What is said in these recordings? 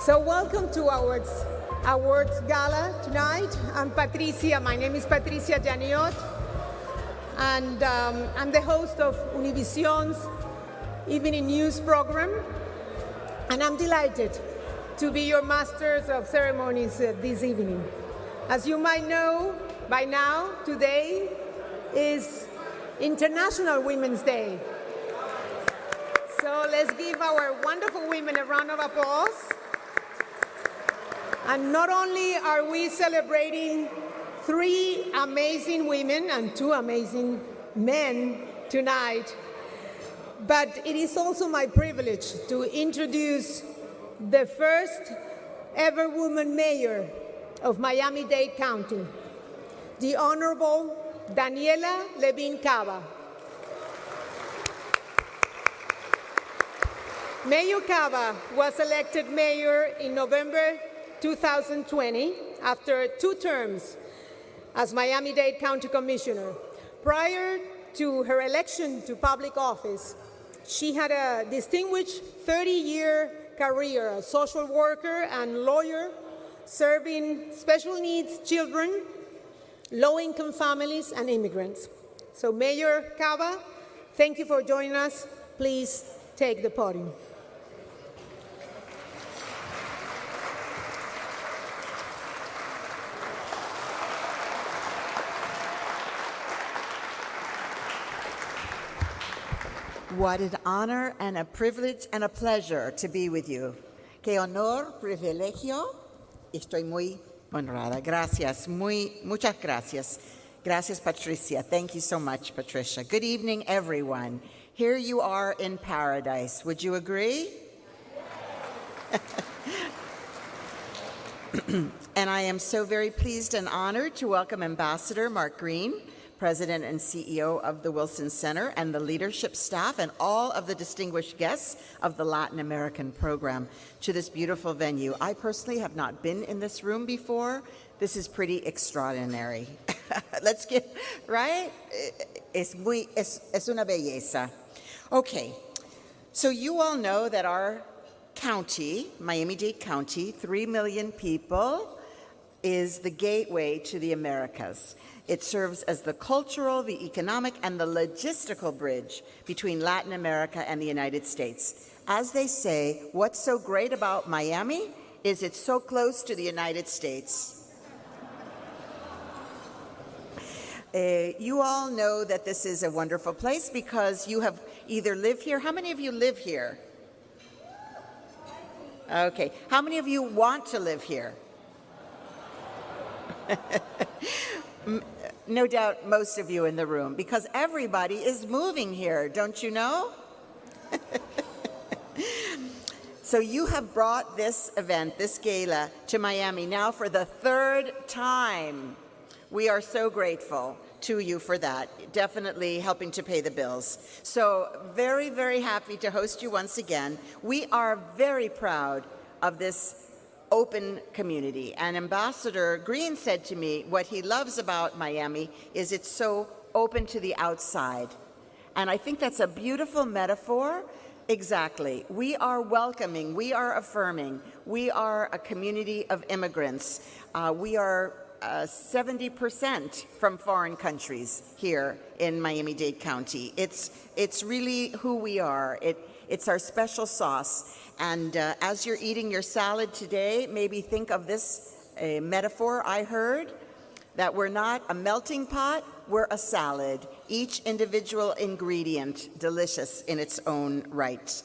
So welcome to our Awards Gala tonight. My name is Patricia Janiot, and I'm the host of Univision's Evening News program, and I'm delighted to be your masters of ceremonies this evening. As you might know by now, today is International Women's Day. So let's give our wonderful women a round of applause. And not only are we celebrating 3 amazing women and 2 amazing men tonight, but it is also my privilege to introduce the first ever woman mayor of Miami-Dade County, the Honorable Daniela Levine Cava. Mayor Cava was elected mayor in November 2020 after 2 terms as Miami-Dade County Commissioner. Prior to her election to public office, she had a distinguished 30-year career as social worker and lawyer, serving special needs children, low-income families, and immigrants. So Mayor Cava, thank you for joining us. Please take the podium. What an honor and a privilege and a pleasure to be with you. Qué honor, privilegio. Estoy muy honrada. Gracias. Muchas gracias. Gracias, Patricia. Thank you so much, Patricia. Good evening, everyone. Here you are in paradise. Would you agree? And I am so very pleased and honored to welcome Ambassador Mark Green, President and CEO of the Wilson Center, and the leadership staff and all of the distinguished guests of the Latin American program to this beautiful venue. I personally have not been in this room before. This is pretty extraordinary. Let's get, right? Es una belleza. Okay, so you all know that our county, Miami-Dade County, 3 million people, is the gateway to the Americas. It serves as the cultural, the economic, and the logistical bridge between Latin America and the United States. As they say, what's so great about Miami is it's so close to the United States. You all know that this is a wonderful place because you have either lived here. How many of you live here? Okay. How many of you want to live here? No doubt most of you in the room, because everybody is moving here, don't you know? So you have brought this event, this gala, to Miami now for the 3rd time. We are so grateful to you for that, definitely helping to pay the bills. So very, very happy to host you once again. We are very proud of this open community. And Ambassador Green said to me, what he loves about Miami is it's so open to the outside. And I think that's a beautiful metaphor. Exactly. We are welcoming, we are affirming, we are a community of immigrants. We are 70% from foreign countries here in Miami-Dade County. It's really who we are. It's our special sauce. And as you're eating your salad today, maybe think of this metaphor I heard, that we're not a melting pot, we're a salad. Each individual ingredient delicious in its own right.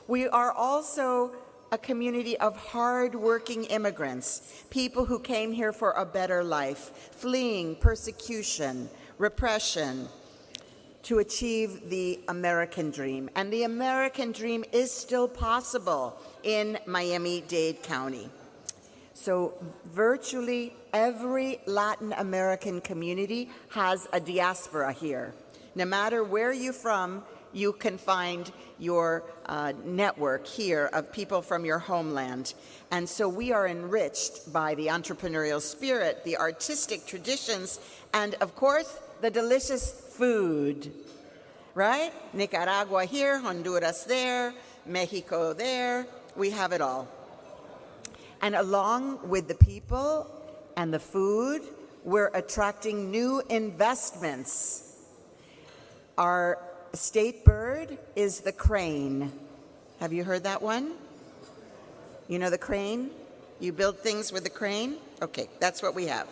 We are also a community of hard-working immigrants, people who came here for a better life, fleeing persecution, repression, to achieve the American dream. And the American dream is still possible in Miami-Dade County. So virtually every Latin American community has a diaspora here. No matter where you're from, you can find your network here of people from your homeland. And so we are enriched by the entrepreneurial spirit, the artistic traditions, and of course, the delicious food, right? Nicaragua here, Honduras there, Mexico there, we have it all. And along with the people and the food, we're attracting new investments. Our state bird is the crane. Have you heard that one? You know the crane? You build things with the crane? Okay, that's what we have.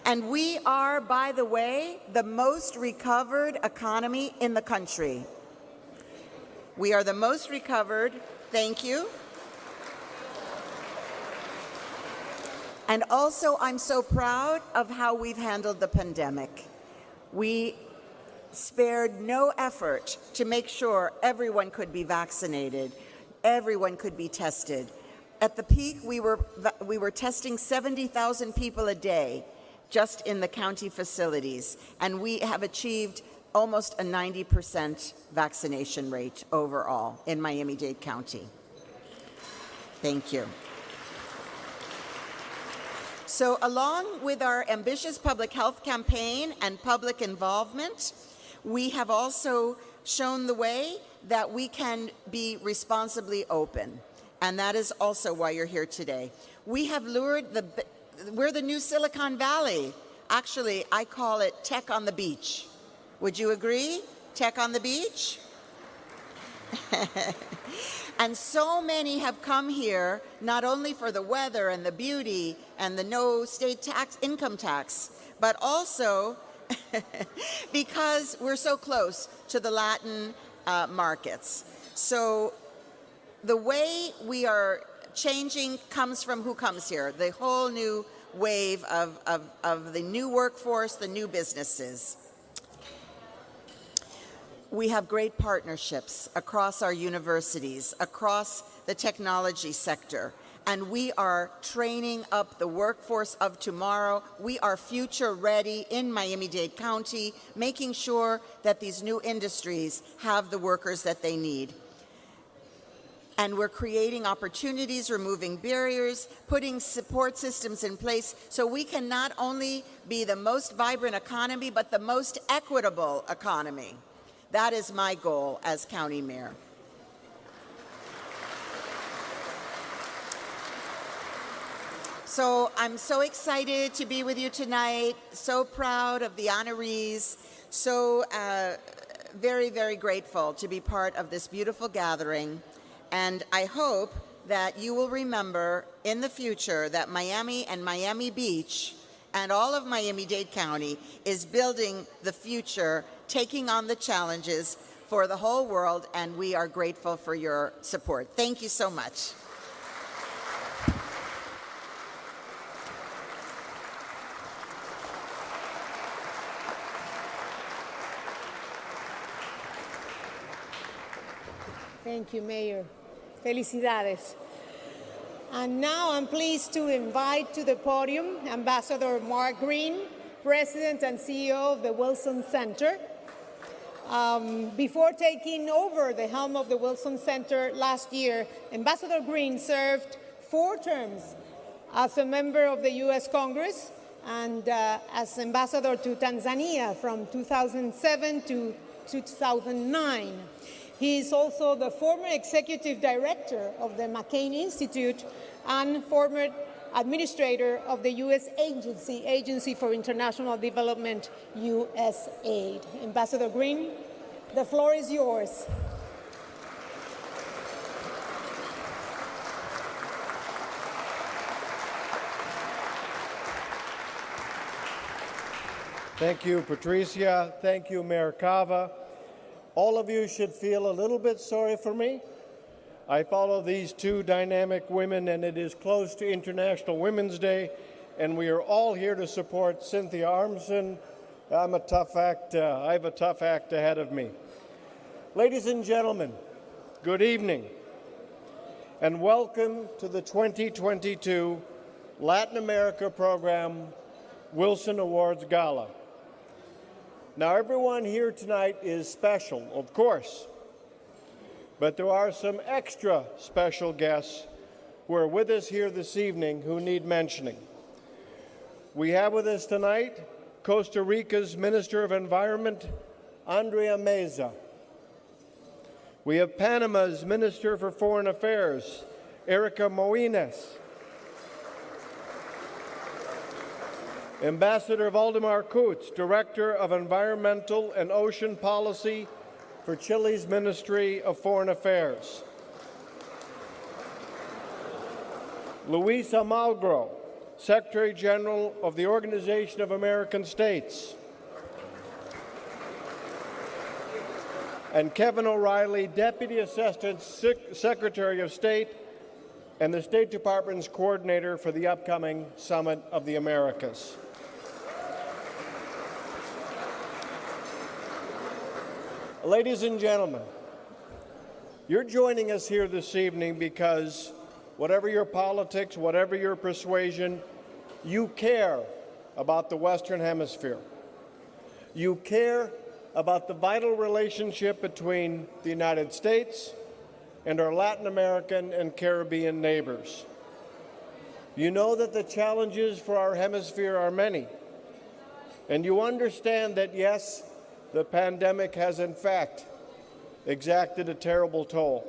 And we are, by the way, the most recovered economy in the country. We are the most recovered, thank you. And also, I'm so proud of how we've handled the pandemic. We spared no effort to make sure everyone could be vaccinated, everyone could be tested. At the peak, we were testing 70,000 people a day just in the county facilities, and we have achieved almost a 90% vaccination rate overall in Miami-Dade County. Thank you. So along with our ambitious public health campaign and public involvement, we have also shown the way that we can be responsibly open. And that is also why you're here today. We have we're the new Silicon Valley. Actually, I call it tech on the beach. Would you agree? Tech on the beach? And so many have come here, not only for the weather and the beauty and the no state income tax, but also because we're so close to the Latin markets. So the way we are changing comes from who comes here, the whole new wave of the new workforce, the new businesses. We have great partnerships across our universities, across the technology sector, and we are training up the workforce of tomorrow. We are future ready in Miami-Dade County, making sure that these new industries have the workers that they need. And we're creating opportunities, removing barriers, putting support systems in place so we can not only be the most vibrant economy, but the most equitable economy. That is my goal as county mayor. So I'm so excited to be with you tonight, so proud of the honorees, so very, very grateful to be part of this beautiful gathering. And I hope that you will remember in the future that Miami and Miami Beach and all of Miami-Dade County is building the future, taking on the challenges for the whole world, and we are grateful for your support. Thank you so much. Thank you, Mayor. Felicidades. And now I'm pleased to invite to the podium Ambassador Mark Green, President and CEO of the Wilson Center. Before taking over the helm of the Wilson Center last year, Ambassador Green served 4 terms as a member of the U.S. Congress and as ambassador to Tanzania from 2007 to 2009. He is also the former executive director of the McCain Institute and former administrator of the U.S. Agency for International Development, USAID. Ambassador Green, the floor is yours. Thank you, Patricia. Thank you, Mayor Cava. All of you should feel a little bit sorry for me. I follow these 2 dynamic women, and it is close to International Women's Day, and we are all here to support Cynthia Armisen. I have a tough act ahead of me. Ladies and gentlemen, good evening, and welcome to the 2022 Latin America program Wilson Awards Gala. Now, everyone here tonight is special, of course, but there are some extra special guests who are with us here this evening who need mentioning. We have with us tonight Costa Rica's Minister of Environment, Andrea Meza. We have Panama's Minister for Foreign Affairs, Erica Moines. Ambassador Valdemar Kutz, Director of Environmental and Ocean Policy for Chile's Ministry of Foreign Affairs. Luis Almagro, Secretary General of the Organization of American States. And Kevin O'Reilly, Deputy Assistant Secretary of State and the State Department's coordinator for the upcoming Summit of the Americas. Ladies and gentlemen, you're joining us here this evening because whatever your politics, whatever your persuasion, you care about the Western Hemisphere. You care about the vital relationship between the United States and our Latin American and Caribbean neighbors. You know that the challenges for our hemisphere are many, and you understand that, yes, the pandemic has in fact exacted a terrible toll.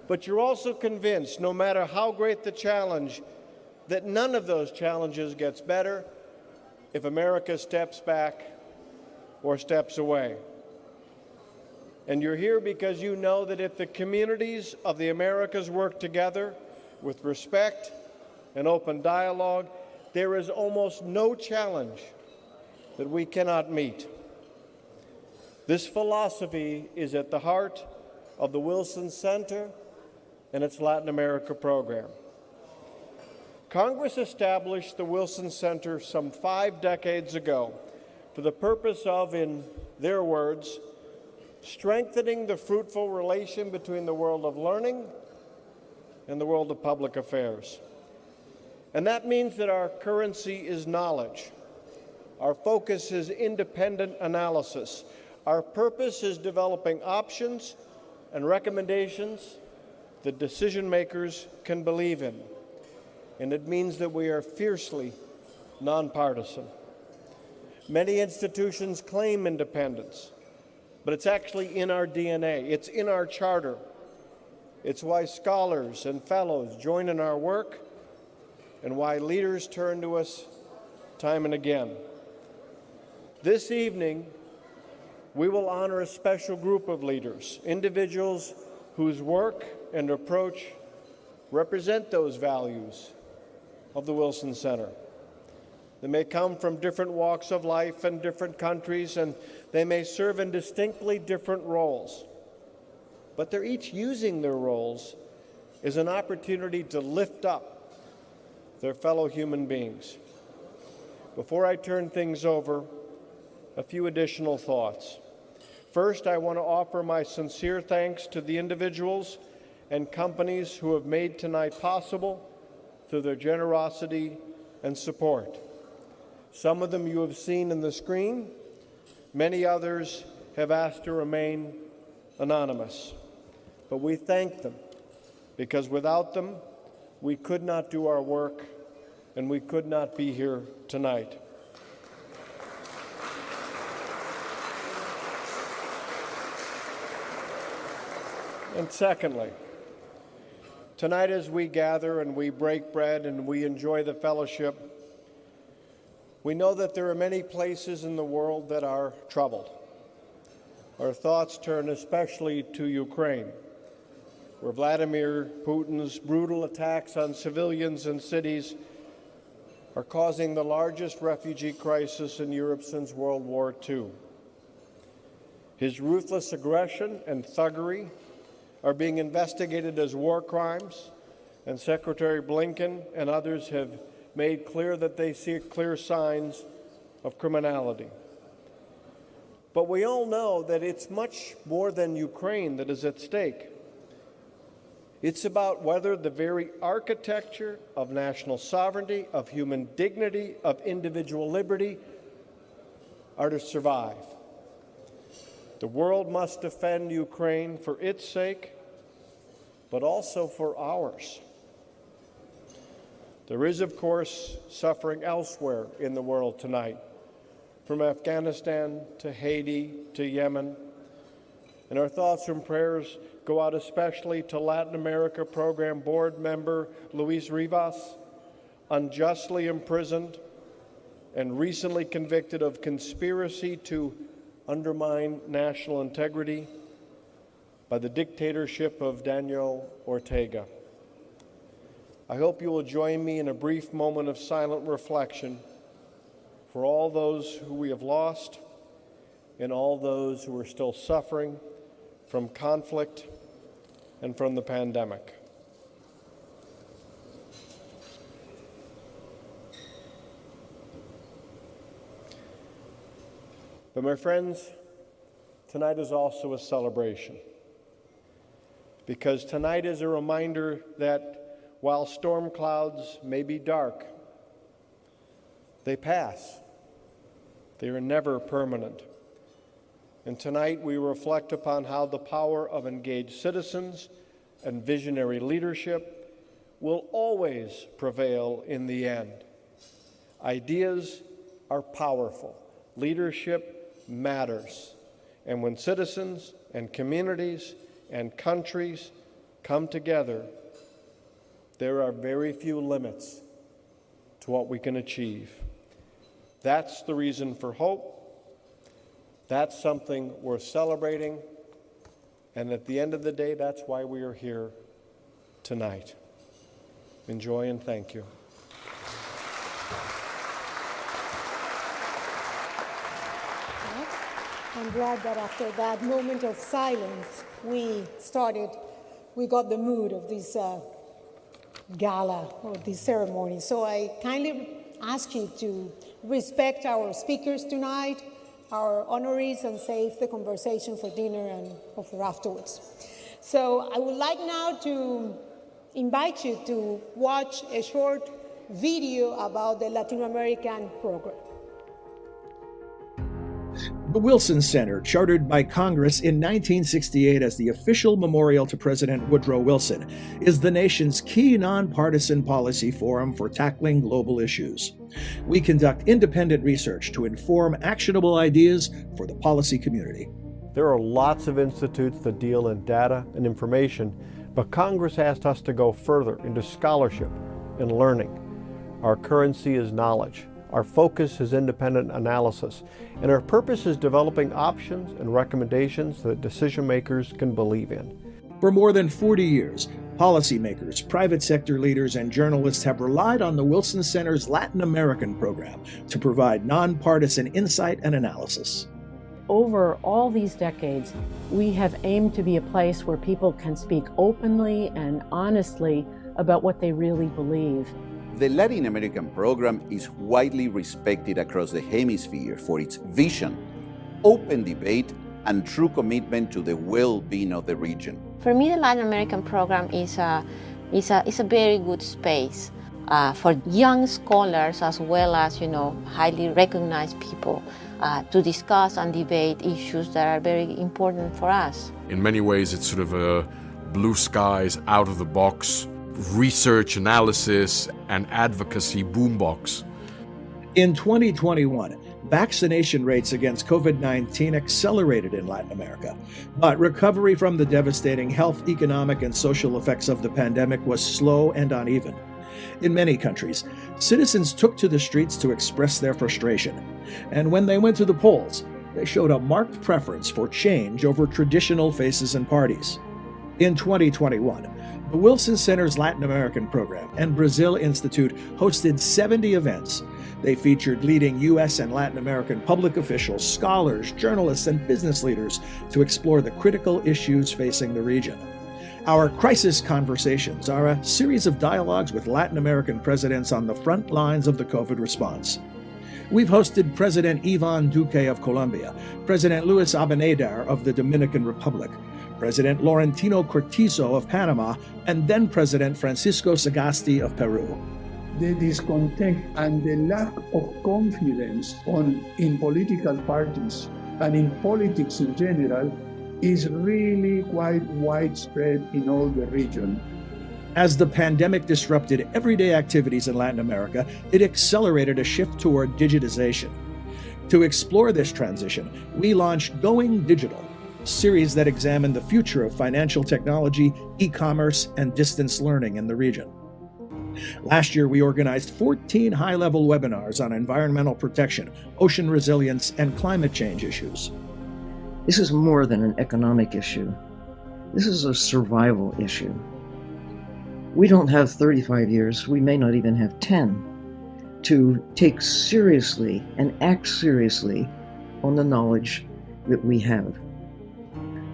But you're also convinced, no matter how great the challenge, that none of those challenges gets better if America steps back or steps away. And you're here because you know that if the communities of the Americas work together with respect and open dialogue, there is almost no challenge that we cannot meet. This philosophy is at the heart of the Wilson Center and its Latin America program. Congress established the Wilson Center some 5 decades ago for the purpose of, in their words, strengthening the fruitful relation between the world of learning and the world of public affairs. And that means that our currency is knowledge. Our focus is independent analysis. Our purpose is developing options and recommendations that decision makers can believe in. And it means that we are fiercely nonpartisan. Many institutions claim independence, but it's actually in our DNA. It's in our charter. It's why scholars and fellows join in our work and why leaders turn to us time and again. This evening, we will honor a special group of leaders, individuals whose work and approach represent those values of the Wilson Center. They may come from different walks of life and different countries, and they may serve in distinctly different roles. But they're each using their roles as an opportunity to lift up their fellow human beings. Before I turn things over, a few additional thoughts. First, I want to offer my sincere thanks to the individuals and companies who have made tonight possible through their generosity and support. Some of them you have seen in the screen. Many others have asked to remain anonymous. But we thank them because without them, we could not do our work and we could not be here tonight. And secondly, tonight as we gather and we break bread and we enjoy the fellowship, we know that there are many places in the world that are troubled. Our thoughts turn especially to Ukraine, where Vladimir Putin's brutal attacks on civilians and cities are causing the largest refugee crisis in Europe since World War II. His ruthless aggression and thuggery are being investigated as war crimes, and Secretary Blinken and others have made clear that they see clear signs of criminality. But we all know that it's much more than Ukraine that is at stake. It's about whether the very architecture of national sovereignty, of human dignity, of individual liberty are to survive. The world must defend Ukraine for its sake, but also for ours. There is, of course, suffering elsewhere in the world tonight, from Afghanistan to Haiti to Yemen. And our thoughts and prayers go out especially to Latin America Program Board member Luis Rivas, unjustly imprisoned and recently convicted of conspiracy to undermine national integrity by the dictatorship of Daniel Ortega. I hope you will join me in a brief moment of silent reflection for all those who we have lost and all those who are still suffering from conflict and from the pandemic. But my friends, tonight is also a celebration, because tonight is a reminder that while storm clouds may be dark, they pass. They are never permanent. And tonight we reflect upon how the power of engaged citizens and visionary leadership will always prevail in the end. Ideas are powerful. Leadership matters. And when citizens and communities and countries come together, there are very few limits to what we can achieve. That's the reason for hope. That's something worth celebrating. And at the end of the day, that's why we are here tonight. Enjoy and thank you. I'm glad that after that moment of silence, we got the mood of this gala or this ceremony. So I kindly ask you to respect our speakers tonight, our honorees, and save the conversation for dinner and for afterwards. So I would like now to invite you to watch a short video about the Latin American program. The Wilson Center, chartered by Congress in 1968 as the official memorial to President Woodrow Wilson, is the nation's key nonpartisan policy forum for tackling global issues. We conduct independent research to inform actionable ideas for the policy community. There are lots of institutes that deal in data and information, but Congress asked us to go further into scholarship and learning. Our currency is knowledge. Our focus is independent analysis, and our purpose is developing options and recommendations that decision makers can believe in. For more than 40 years, policymakers, private sector leaders, and journalists have relied on the Wilson Center's Latin American program to provide nonpartisan insight and analysis. Over all these decades, we have aimed to be a place where people can speak openly and honestly about what they really believe. The Latin American program is widely respected across the hemisphere for its vision, open debate, and true commitment to the well-being of the region. For me, the Latin American program is a very good space for young scholars as well as highly recognized people to discuss and debate issues that are very important for us. In many ways, it's sort of a blue skies, out of the box research, analysis, and advocacy boombox. In 2021, vaccination rates against COVID-19 accelerated in Latin America, but recovery from the devastating health, economic, and social effects of the pandemic was slow and uneven. In many countries, citizens took to the streets to express their frustration, and when they went to the polls, they showed a marked preference for change over traditional faces and parties. In 2021, the Wilson Center's Latin American program and Brazil Institute hosted 70 events. They featured leading U.S. and Latin American public officials, scholars, journalists, and business leaders to explore the critical issues facing the region. Our Crisis Conversations are a series of dialogues with Latin American presidents on the front lines of the COVID response. We've hosted President Iván Duque of Colombia, President Luis Abinader of the Dominican Republic, President Laurentino Cortizo of Panama, and then President Francisco Sagasti of Peru. The discontent and the lack of confidence in political parties and in politics in general is really quite widespread in all the region. As the pandemic disrupted everyday activities in Latin America, it accelerated a shift toward digitization. To explore this transition, we launched Going Digital, a series that examined the future of financial technology, e-commerce, and distance learning in the region. Last year, we organized 14 high-level webinars on environmental protection, ocean resilience, and climate change issues. This is more than an economic issue. This is a survival issue. We don't have 35 years, we may not even have 10, to take seriously and act seriously on the knowledge that we have.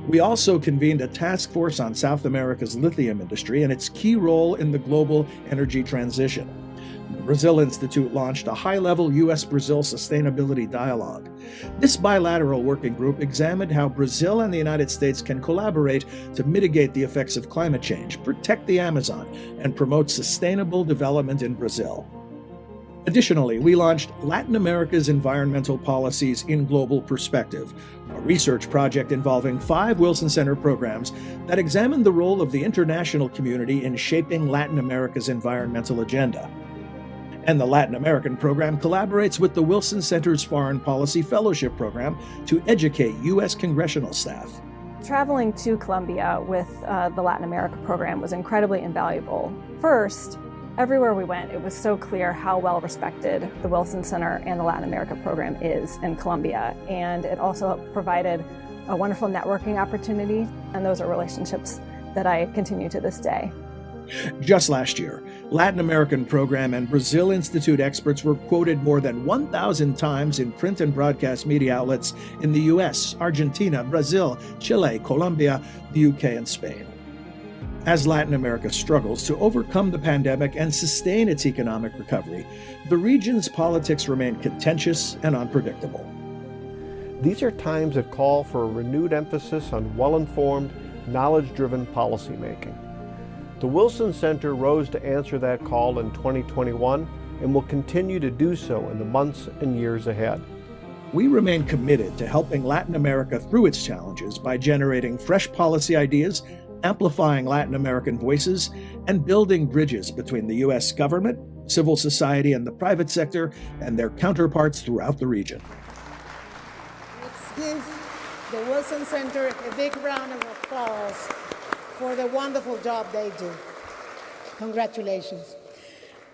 We also convened a task force on South America's lithium industry and its key role in the global energy transition. The Brazil Institute launched a high-level U.S.-Brazil sustainability dialogue. This bilateral working group examined how Brazil and the United States can collaborate to mitigate the effects of climate change, protect the Amazon, and promote sustainable development in Brazil. Additionally, we launched Latin America's Environmental Policies in Global Perspective, a research project involving 5 Wilson Center programs that examined the role of the international community in shaping Latin America's environmental agenda. And the Latin American program collaborates with the Wilson Center's Foreign Policy Fellowship Program to educate U.S. congressional staff. Traveling to Colombia with the Latin America program was incredibly invaluable. First, everywhere we went, it was so clear how well respected the Wilson Center and the Latin America program is in Colombia. And it also provided a wonderful networking opportunity. And those are relationships that I continue to this day. Just last year, Latin American program and Brazil Institute experts were quoted more than 1,000 times in print and broadcast media outlets in the U.S., Argentina, Brazil, Chile, Colombia, the U.K., and Spain. As Latin America struggles to overcome the pandemic and sustain its economic recovery, the region's politics remain contentious and unpredictable. These are times that call for a renewed emphasis on well-informed, knowledge-driven policymaking. The Wilson Center rose to answer that call in 2021 and will continue to do so in the months and years ahead. We remain committed to helping Latin America through its challenges by generating fresh policy ideas, amplifying Latin American voices, and building bridges between the U.S. government, civil society, and the private sector and their counterparts throughout the region. Let's give the Wilson Center a big round of applause for the wonderful job they do. Congratulations.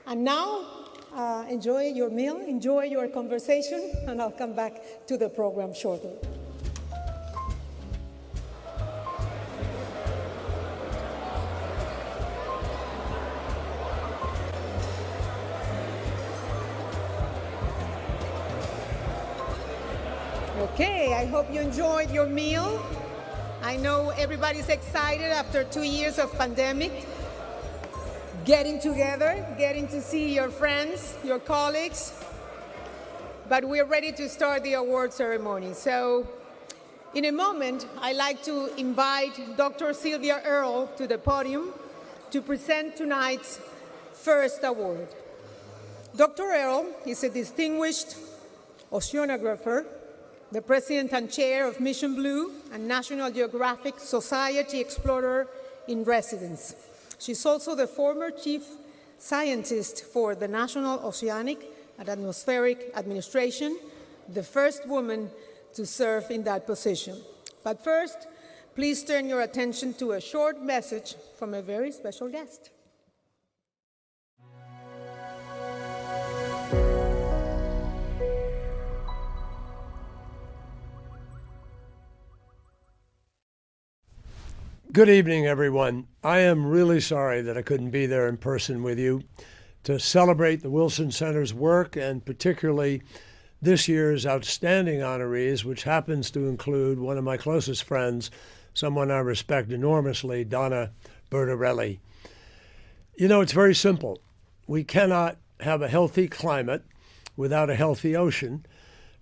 And now, enjoy your meal, enjoy your conversation, and I'll come back to the program shortly. Okay, I hope you enjoyed your meal. I know everybody's excited after 2 years of pandemic, getting together, getting to see your friends, your colleagues, but we're ready to start the award ceremony. So in a moment, I'd like to invite Dr. Sylvia Earle to the podium to present tonight's first award. Dr. Earle is a distinguished oceanographer, the president and chair of Mission Blue and National Geographic Society Explorer in Residence. She's also the former chief scientist for the National Oceanic and Atmospheric Administration, the first woman to serve in that position. But first, please turn your attention to a short message from a very special guest. Good evening, everyone. I am really sorry that I couldn't be there in person with you to celebrate the Wilson Center's work and particularly this year's outstanding honorees, which happens to include one of my closest friends, someone I respect enormously, Dona Bertarelli. You know, it's very simple. We cannot have a healthy climate without a healthy ocean,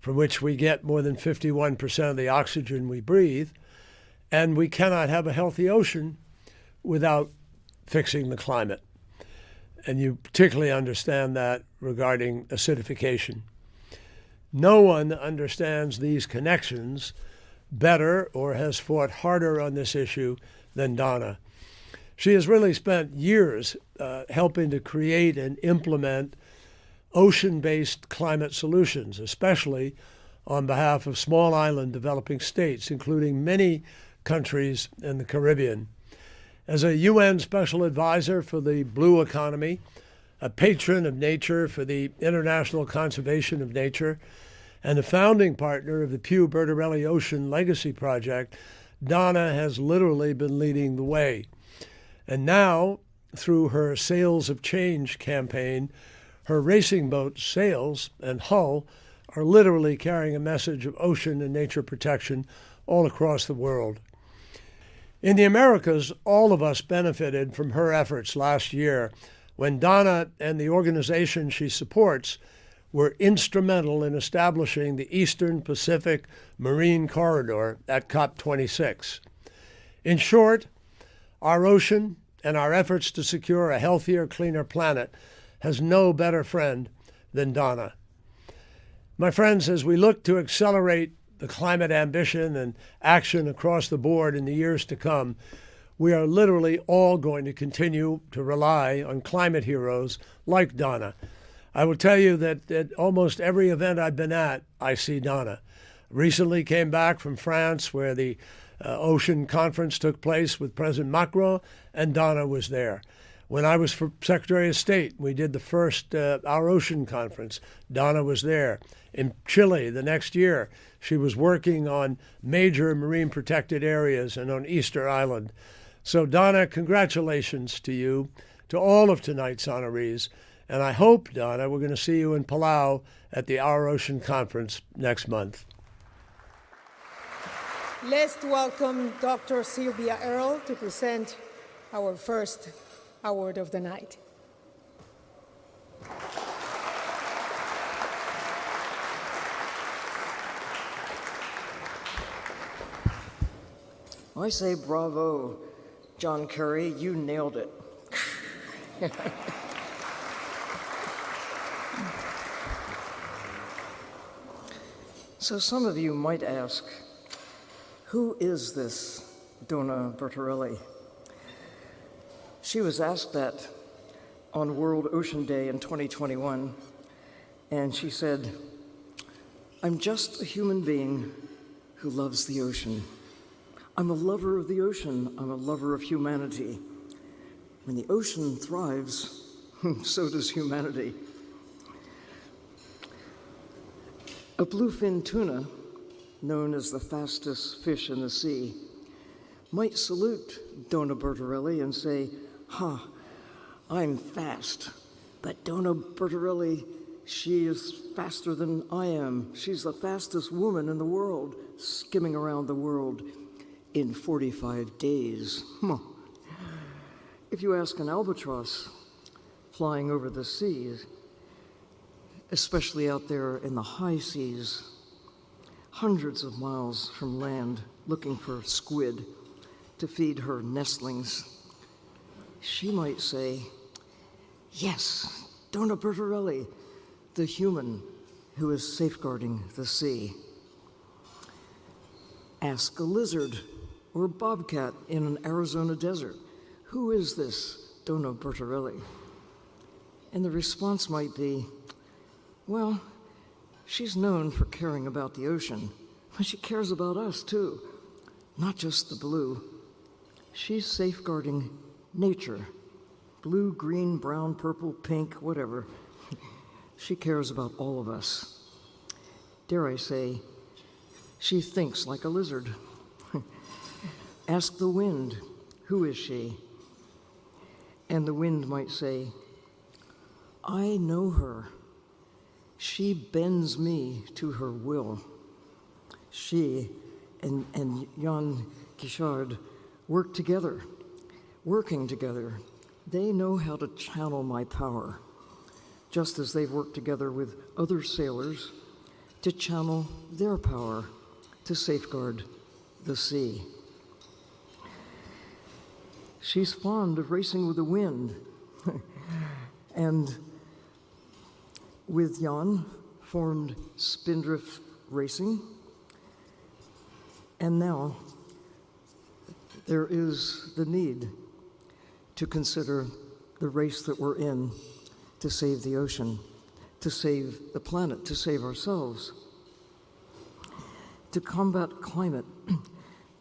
from which we get more than 51% of the oxygen we breathe. And we cannot have a healthy ocean without fixing the climate. And you particularly understand that regarding acidification. No one understands these connections better or has fought harder on this issue than Dona. She has really spent years helping to create and implement ocean-based climate solutions, especially on behalf of small island developing states, including many countries in the Caribbean. As a UN Special Advisor for the Blue Economy, a patron of nature for the International Conservation of Nature, and a founding partner of the Pew Bertarelli Ocean Legacy Project, Dona has literally been leading the way. And now, through her Sails of Change campaign, her racing boat sails and hull are literally carrying a message of ocean and nature protection all across the world. In the Americas, all of us benefited from her efforts last year when Dona and the organization she supports were instrumental in establishing the Eastern Pacific Marine Corridor at COP26. In short, our ocean and our efforts to secure a healthier, cleaner planet has no better friend than Dona. My friends, as we look to accelerate the climate ambition and action across the board in the years to come, we are literally all going to continue to rely on climate heroes like Dona. I will tell you that at almost every event I've been at, I see Dona. Recently came back from France where the Ocean Conference took place with President Macron, and Dona was there. When I was for Secretary of State, we did the first Our Ocean Conference. Dona was there. In Chile the next year, she was working on major marine protected areas and on Easter Island. So Dona, congratulations to you, to all of tonight's honorees. And I hope, Dona, we're going to see you in Palau at the Our Ocean Conference next month. Let's welcome Dr. Sylvia Earle to present our first award of the night. I say bravo, John Kerry, you nailed it. So some of you might ask, who is this Dona Bertarelli? She was asked that on World Ocean Day in 2021, and she said, "I'm just a human being who loves the ocean. I'm a lover of the ocean. I'm a lover of humanity. When the ocean thrives, so does humanity." A bluefin tuna, known as the fastest fish in the sea, might salute Dona Bertarelli and say, I'm fast, but Dona Bertarelli, she is faster than I am. She's the fastest woman in the world, skimming around the world in 45 days. If you ask an albatross flying over the seas, especially out there in the high seas, hundreds of miles from land, looking for squid to feed her nestlings, she might say, yes, Dona Bertarelli, the human who is safeguarding the sea. Ask a lizard or a bobcat in an Arizona desert, who is this Dona Bertarelli? And the response might be, well, she's known for caring about the ocean, but she cares about us too, not just the blue. She's safeguarding nature, blue, green, brown, purple, pink, whatever. She cares about all of us. Dare I say, she thinks like a lizard. Ask the wind, who is she? And the wind might say, I know her. She bends me to her will. She and Jan Guichard work together, working together. They know how to channel my power, just as they've worked together with other sailors to channel their power to safeguard the sea. She's fond of racing with the wind, and with Jan formed Spindrift Racing, and now there is the need to consider the race that we're in to save the ocean, to save the planet, to save ourselves, to combat climate,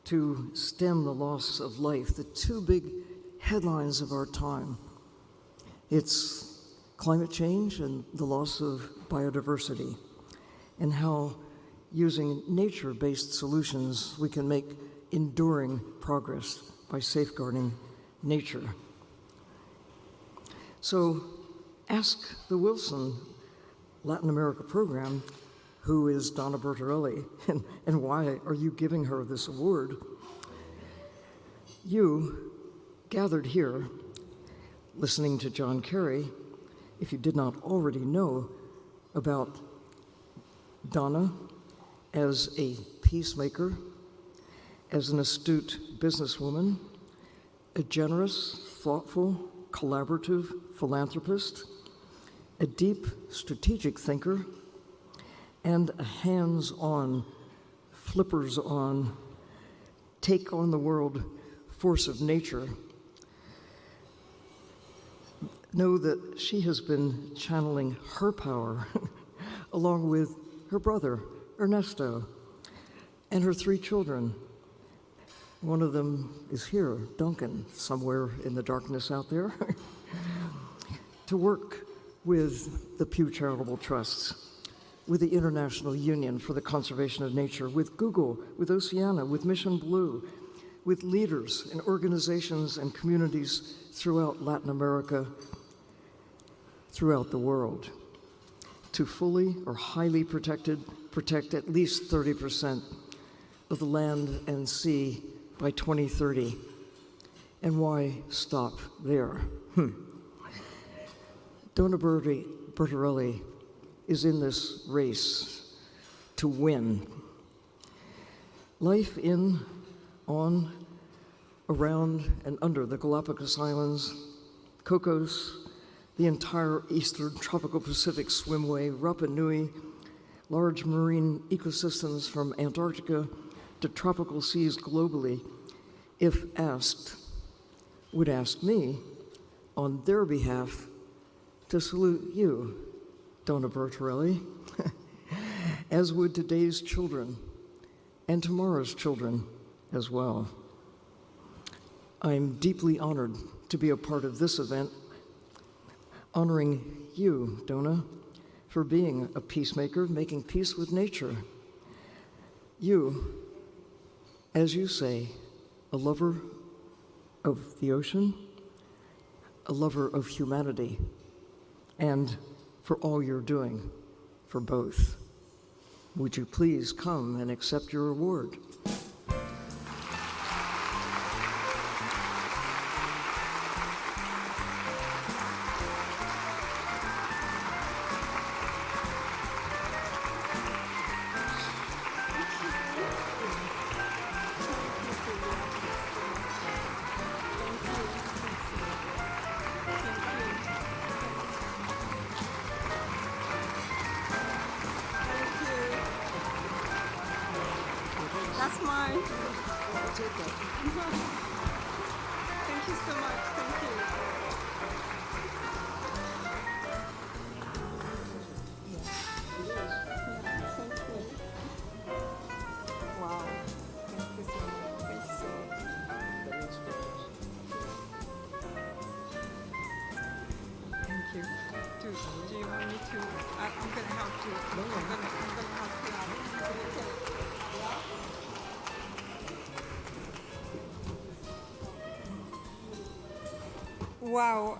to stem the loss of life, the two big headlines of our time. It's climate change and the loss of biodiversity, and how using nature-based solutions we can make enduring progress by safeguarding nature. So ask the Wilson Latin America program, who is Dona Bertarelli, and why are you giving her this award? You gathered here listening to John Kerry, if you did not already know about Dona as a peacemaker, as an astute businesswoman, a generous, thoughtful, collaborative philanthropist, a deep strategic thinker, and a hands-on, flippers-on, take on the world force of nature. Know that she has been channeling her power along with her brother, Ernesto, and her 3 children. One of them is here, Duncan, somewhere in the darkness out there, to work with the Pew Charitable Trusts, with the International Union for the Conservation of Nature, with Google, with Oceana, with Mission Blue, with leaders and organizations and communities throughout Latin America, throughout the world, to fully or highly protect at least 30% of the land and sea by 2030. And why stop there? Dona Bertarelli is in this race to win. Life in, on, around, and under the Galapagos Islands, Cocos, the entire eastern tropical Pacific swimway, Rapa Nui, large marine ecosystems from Antarctica to tropical seas globally, if asked, would ask me on their behalf to salute you, Dona Bertarelli, as would today's children and tomorrow's children as well. I'm deeply honored to be a part of this event, honoring you, Dona, for being a peacemaker, making peace with nature. You, as you say, a lover of the ocean, a lover of humanity, and for all you're doing for both. Would you please come and accept your award? That's mine. I'll take that. Thank you so much. Thank you. Wow. Thank you so much. Thank you so much. Thank you. Do you want me to? I'm going to have to. I'm going to have to. Wow.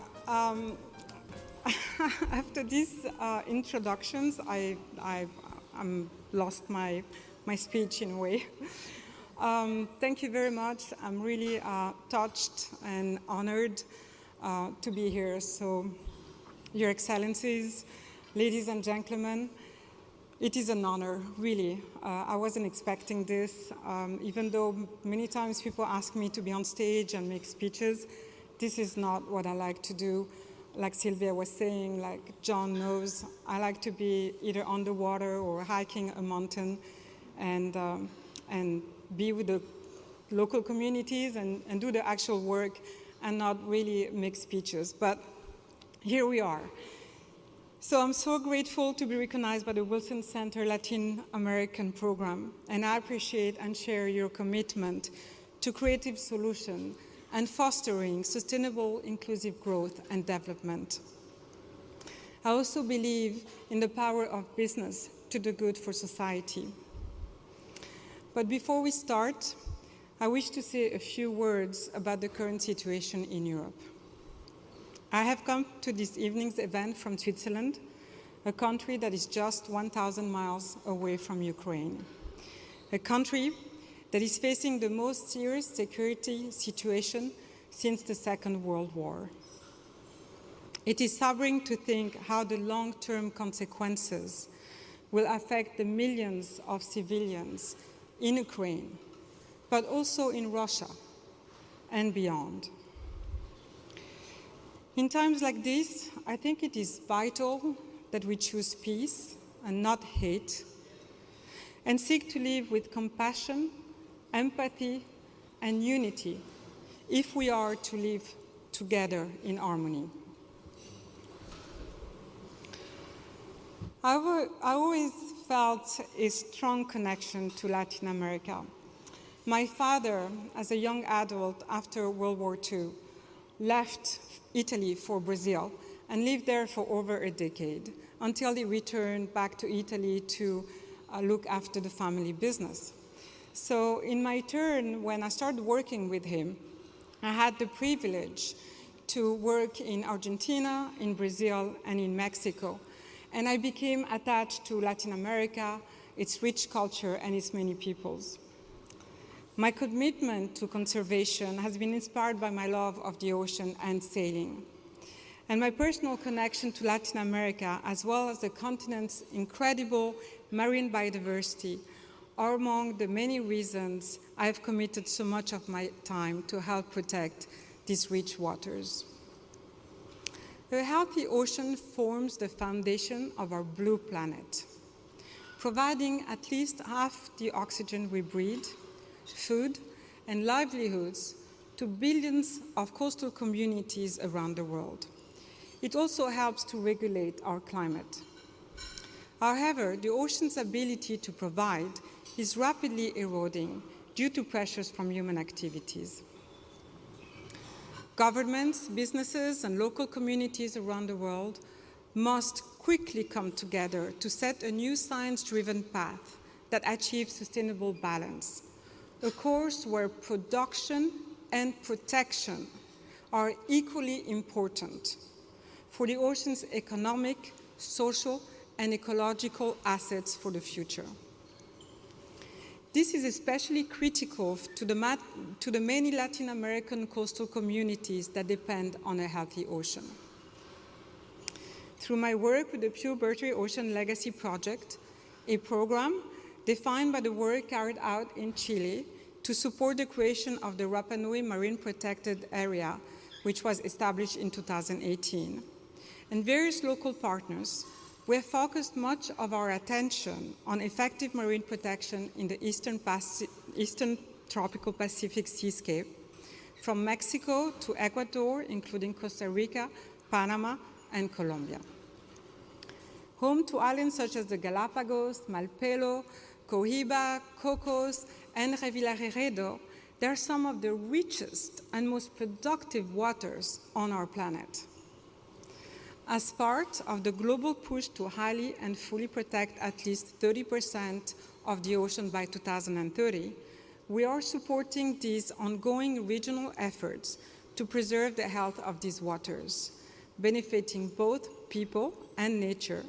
After these introductions, I'm lost my speech in a way. Thank you very much. I'm really touched and honored to be here. So, Your Excellencies, ladies and gentlemen, it is an honor, really. I wasn't expecting this, even though many times people ask me to be on stage and make speeches. This is not what I like to do. Like Sylvia was saying, like John knows, I like to be either on the water or hiking a mountain and be with the local communities and do the actual work and not really make speeches. But here we are. So I'm so grateful to be recognized by the Wilson Center Latin American program, and I appreciate and share your commitment to creative solutions and fostering sustainable, inclusive growth and development. I also believe in the power of business to do good for society. But before we start, I wish to say a few words about the current situation in Europe. I have come to this evening's event from Switzerland, a country that is just 1,000 miles away from Ukraine, a country that is facing the most serious security situation since the Second World War. It is sobering to think how the long-term consequences will affect the millions of civilians in Ukraine, but also in Russia and beyond. In times like this, I think it is vital that we choose peace and not hate, and seek to live with compassion, empathy, and unity if we are to live together in harmony. I always felt a strong connection to Latin America. My father, as a young adult after World War II, left Italy for Brazil and lived there for over a decade until he returned back to Italy to look after the family business. So in my turn, when I started working with him, I had the privilege to work in Argentina, in Brazil, and in Mexico. And I became attached to Latin America, its rich culture, and its many peoples. My commitment to conservation has been inspired by my love of the ocean and sailing. And my personal connection to Latin America, as well as the continent's incredible marine biodiversity, are among the many reasons I've committed so much of my time to help protect these rich waters. A healthy ocean forms the foundation of our blue planet, providing at least half the oxygen we breathe, food, and livelihoods to billions of coastal communities around the world. It also helps to regulate our climate. However, the ocean's ability to provide is rapidly eroding due to pressures from human activities. Governments, businesses, and local communities around the world must quickly come together to set a new science-driven path that achieves sustainable balance, a course where production and protection are equally important for the ocean's economic, social, and ecological assets for the future. This is especially critical to the many Latin American coastal communities that depend on a healthy ocean. Through my work with the Pure Bertarelli Ocean Legacy Project, a program defined by the work carried out in Chile to support the creation of the Rapa Nui Marine Protected Area, which was established in 2018, and various local partners, we have focused much of our attention on effective marine protection in the eastern tropical Pacific seascape, from Mexico to Ecuador, including Costa Rica, Panama, and Colombia. Home to islands such as the Galapagos, Malpelo, Cohiba, Cocos, and Revillagigedo, they are some of the richest and most productive waters on our planet. As part of the global push to highly and fully protect at least 30% of the ocean by 2030, we are supporting these ongoing regional efforts to preserve the health of these waters, benefiting both people and nature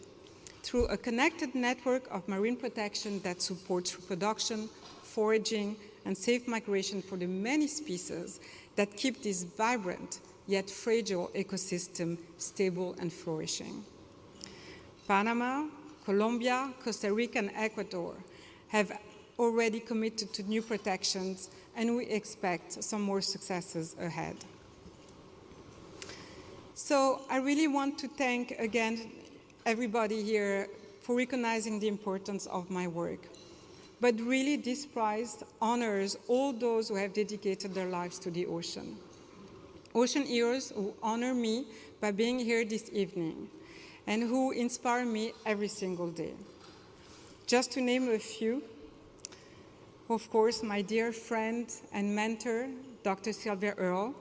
through a connected network of marine protection that supports reproduction, foraging, and safe migration for the many species that keep this vibrant yet fragile ecosystem stable and flourishing. Panama, Colombia, Costa Rica, and Ecuador have already committed to new protections, and we expect some more successes ahead. So I really want to thank again everybody here for recognizing the importance of my work. But really, this prize honors all those who have dedicated their lives to the ocean. Ocean heroes who honor me by being here this evening and who inspire me every single day. Just to name a few, of course, my dear friend and mentor, Dr. Sylvia Earle.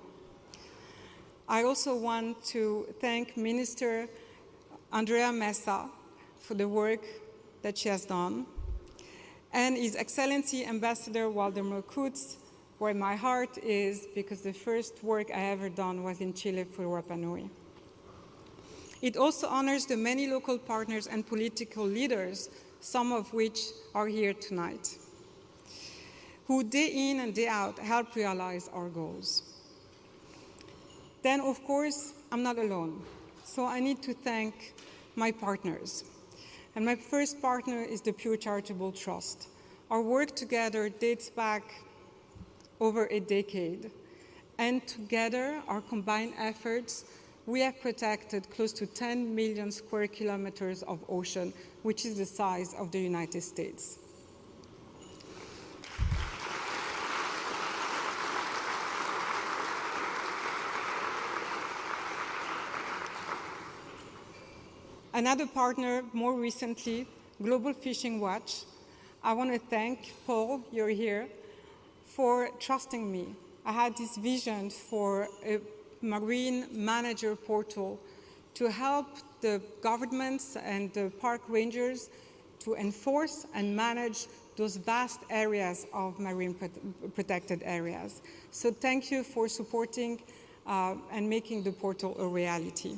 I also want to thank Minister Andrea Mesa, for the work that she has done, and His Excellency Ambassador Waldemar Kutz, where my heart is, because the first work I ever done was in Chile for Rapa Nui. It also honors the many local partners and political leaders, some of which are here tonight, who day in and day out help realize our goals. Then, of course, I'm not alone, so I need to thank my partners. And my first partner is the Pure Charitable Trust. Our work together dates back over a decade, and together, our combined efforts, we have protected close to 10 million square kilometers of ocean, which is the size of the United States. Another partner, more recently, Global Fishing Watch. I want to thank Paul, you're here, for trusting me. I had this vision for a marine manager portal to help the governments and the park rangers to enforce and manage those vast areas of marine protected areas. So thank you for supporting and making the portal a reality.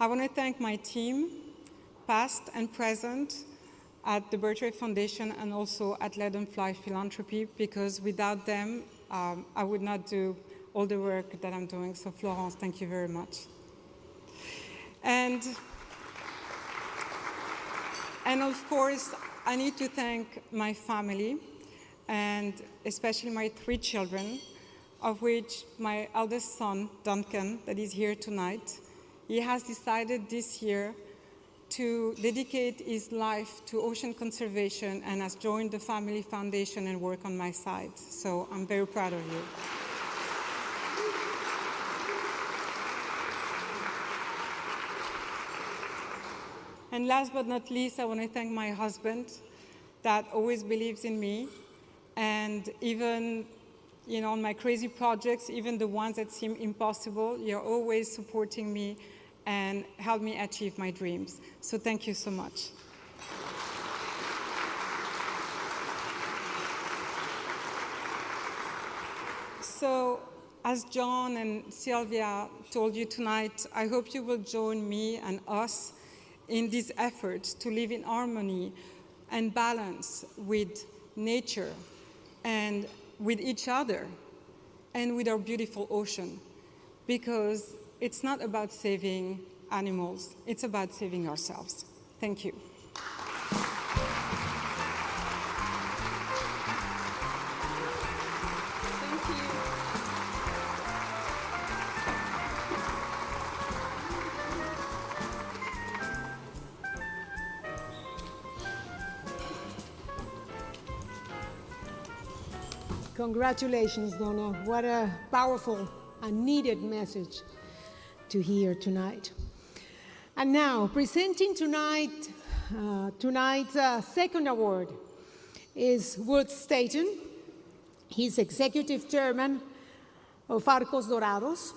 I want to thank my team, past and present, at the Bertarelli Foundation and also at Let Them Fly Philanthropy, because without them, I would not do all the work that I'm doing. So Florence, thank you very much. And of course, I need to thank my family, and especially my 3 children, of which my eldest son, Duncan, that is here tonight, he has decided this year to dedicate his life to ocean conservation and has joined the Family Foundation and work on my side. So I'm very proud of you. And last but not least, I want to thank my husband that always believes in me. And even, on my crazy projects, even the ones that seem impossible, you're always supporting me and help me achieve my dreams. So thank you so much. So as John and Sylvia told you tonight, I hope you will join me and us in this effort to live in harmony and balance with nature and with each other and with our beautiful ocean, because it's not about saving animals, it's about saving ourselves. Thank you. Thank you. Congratulations, Dona. What a powerful and needed message to hear tonight. And now, presenting tonight's second award is Wood Staton. He's executive chairman of Arcos Dorados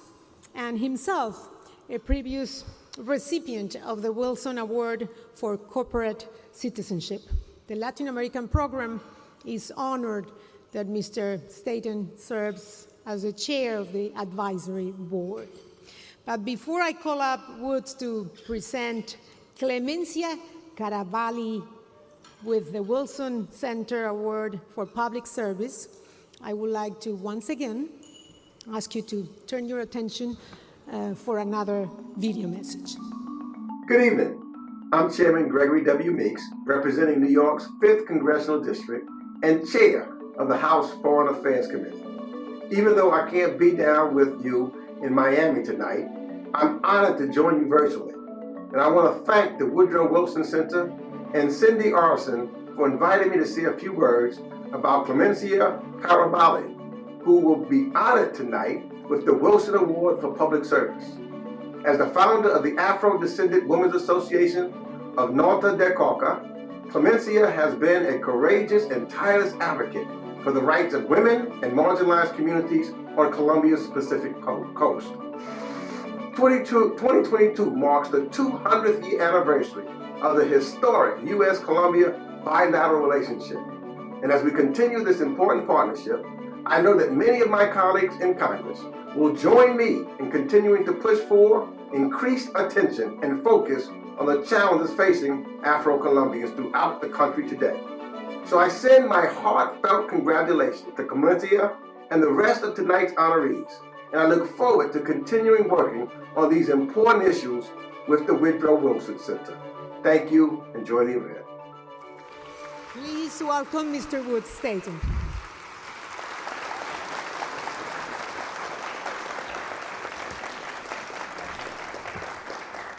and himself a previous recipient of the Wilson Award for Corporate Citizenship. The Latin American program is honored that Mr. Staton serves as the chair of the advisory board. But before I call up Woods to present Clemencia Carabalí with the Wilson Center Award for Public Service, I would like to once again ask you to turn your attention for another video message. Good evening. I'm Chairman Gregory W. Meeks, representing New York's 5th Congressional District and chair of the House Foreign Affairs Committee. Even though I can't be down with you in Miami tonight, I'm honored to join you virtually. And I want to thank the Woodrow Wilson Center and Cindy Arson for inviting me to say a few words about Clemencia Carabalí, who will be honored tonight with the Wilson Award for Public Service. As the founder of the Afro-Descendant Women's Association of Norte de Cauca, Clemencia has been a courageous and tireless advocate for the rights of women and marginalized communities on Colombia's Pacific coast. 2022 marks the 200th year anniversary of the historic U.S.-Colombia bilateral relationship. And as we continue this important partnership, I know that many of my colleagues in Congress will join me in continuing to push for increased attention and focus on the challenges facing Afro-Colombians throughout the country today. So I send my heartfelt congratulations to Clemencia and the rest of tonight's honorees, and I look forward to continuing working on these important issues with the Woodrow Wilson Center. Thank you. Enjoy the event. Please welcome Mr. Wood Staten.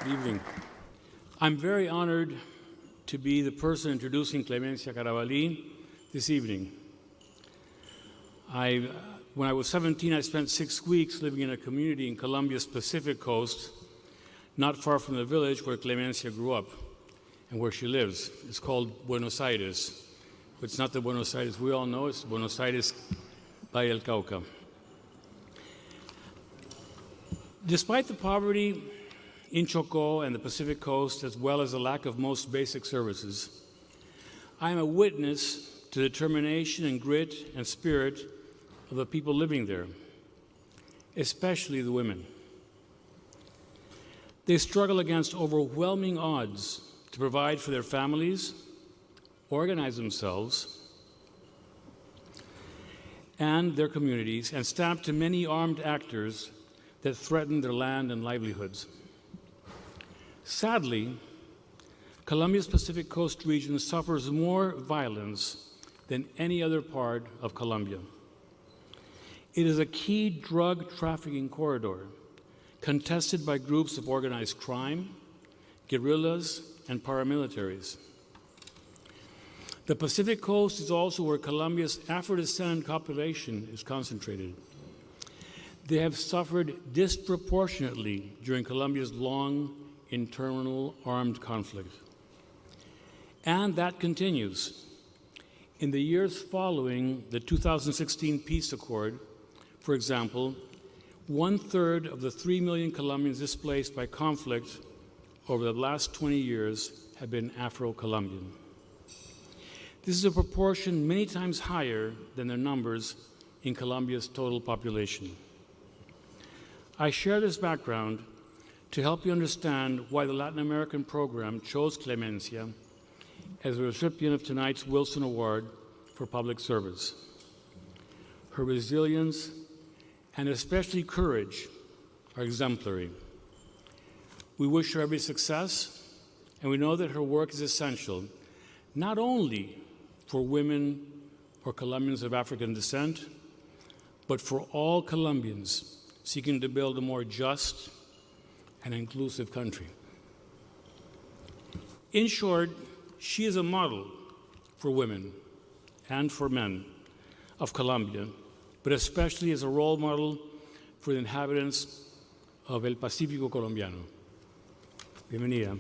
Good evening. I'm very honored to be the person introducing Clemencia Carabalí this evening. When I was 17, I spent 6 weeks living in a community in Colombia's Pacific coast, not far from the village where Clemencia grew up and where she lives. It's called Buenos Aires, but it's not the Buenos Aires we all know, it's Buenos Aires, Valle del Cauca. Despite the poverty in Chocó and the Pacific coast, as well as the lack of most basic services, I am a witness to the determination and grit and spirit of the people living there, especially the women. They struggle against overwhelming odds to provide for their families, organize themselves and their communities, and stand up to many armed actors that threaten their land and livelihoods. Sadly, Colombia's Pacific Coast region suffers more violence than any other part of Colombia. It is a key drug trafficking corridor, contested by groups of organized crime, guerrillas, and paramilitaries. The Pacific Coast is also where Colombia's Afro-descendant population is concentrated. They have suffered disproportionately during Colombia's long internal armed conflict. And that continues. In the years following the 2016 peace accord, for example, 1/3 of the 3 million Colombians displaced by conflict over the last 20 years have been Afro-Colombian. This is a proportion many times higher than their numbers in Colombia's total population. I share this background to help you understand why the Latin American program chose Clemencia as a recipient of tonight's Wilson Award for Public Service. Her resilience and especially courage are exemplary. We wish her every success, and we know that her work is essential, not only for women or Colombians of African descent, but for all Colombians seeking to build a more just and inclusive country. In short, she is a model for women and for men of Colombia, but especially as a role model for the inhabitants of El Pacífico Colombiano. Bienvenida.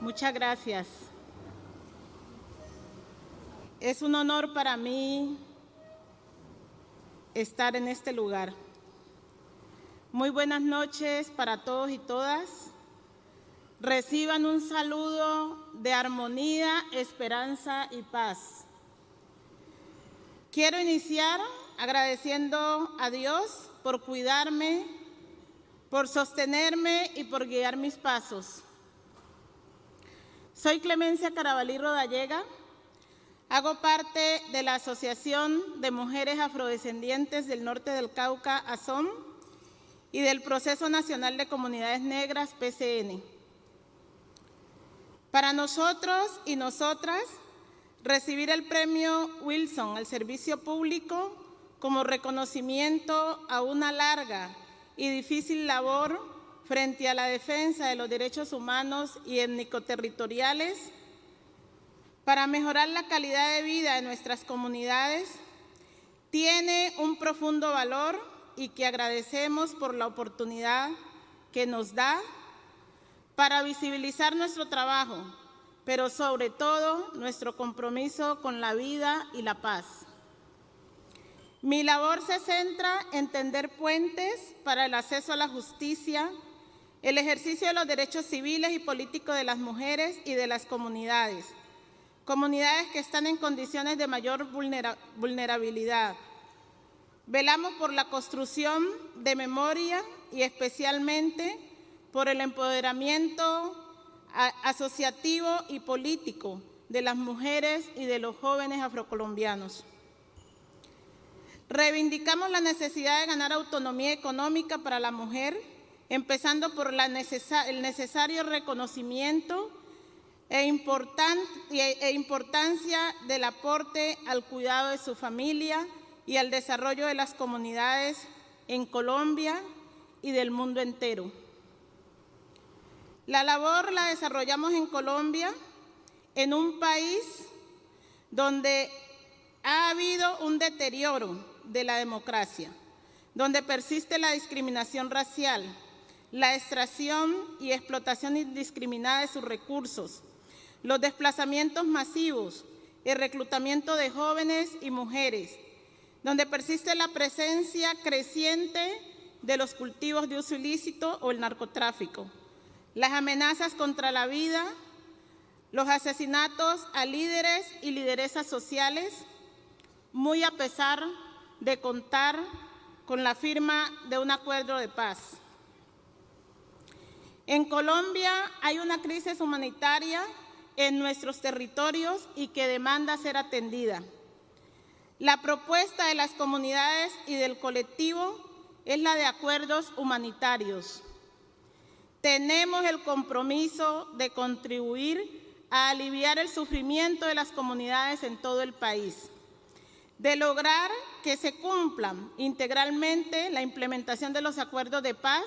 Muchas gracias. Es un honor para mí estar en este lugar. Muy buenas noches para todos y todas. Reciban un saludo de armonía, esperanza y paz. Quiero iniciar agradeciendo a Dios por cuidarme, por sostenerme y por guiar mis pasos. Soy Clemencia Carabalí Rodallega, hago parte de la Asociación de Mujeres Afrodescendientes del Norte del Cauca, ASOM, y del Proceso Nacional de Comunidades Negras, PCN. Para nosotros y nosotras, recibir el premio Wilson al servicio público como reconocimiento a una larga y difícil labor frente a la defensa de los derechos humanos y étnico-territoriales para mejorar la calidad de vida de nuestras comunidades, tiene un profundo valor y que agradecemos por la oportunidad que nos da para visibilizar nuestro trabajo, pero sobre todo nuestro compromiso con la vida y la paz. Mi labor se centra en tender puentes para el acceso a la justicia, el ejercicio de los derechos civiles y políticos de las mujeres y de las comunidades que están en condiciones de mayor vulnerabilidad. Velamos por la construcción de memoria y especialmente por el empoderamiento asociativo y político de las mujeres y de los jóvenes afrocolombianos. Reivindicamos la necesidad de ganar autonomía económica para la mujer, empezando por el necesario reconocimiento e importancia del aporte al cuidado de su familia y al desarrollo de las comunidades en Colombia y del mundo entero. La labor la desarrollamos en Colombia, en un país donde ha habido un deterioro de la democracia, donde persiste la discriminación racial, la extracción y explotación indiscriminada de sus recursos, los desplazamientos masivos, el reclutamiento de jóvenes y mujeres, donde persiste la presencia creciente de los cultivos de uso ilícito o el narcotráfico, las amenazas contra la vida, los asesinatos a líderes y lideresas sociales, muy a pesar de contar con la firma de un acuerdo de paz. En Colombia hay una crisis humanitaria en nuestros territorios y que demanda ser atendida. La propuesta de las comunidades y del colectivo es la de acuerdos humanitarios. Tenemos el compromiso de contribuir a aliviar el sufrimiento de las comunidades en todo el país, de lograr que se cumplan integralmente la implementación de los acuerdos de paz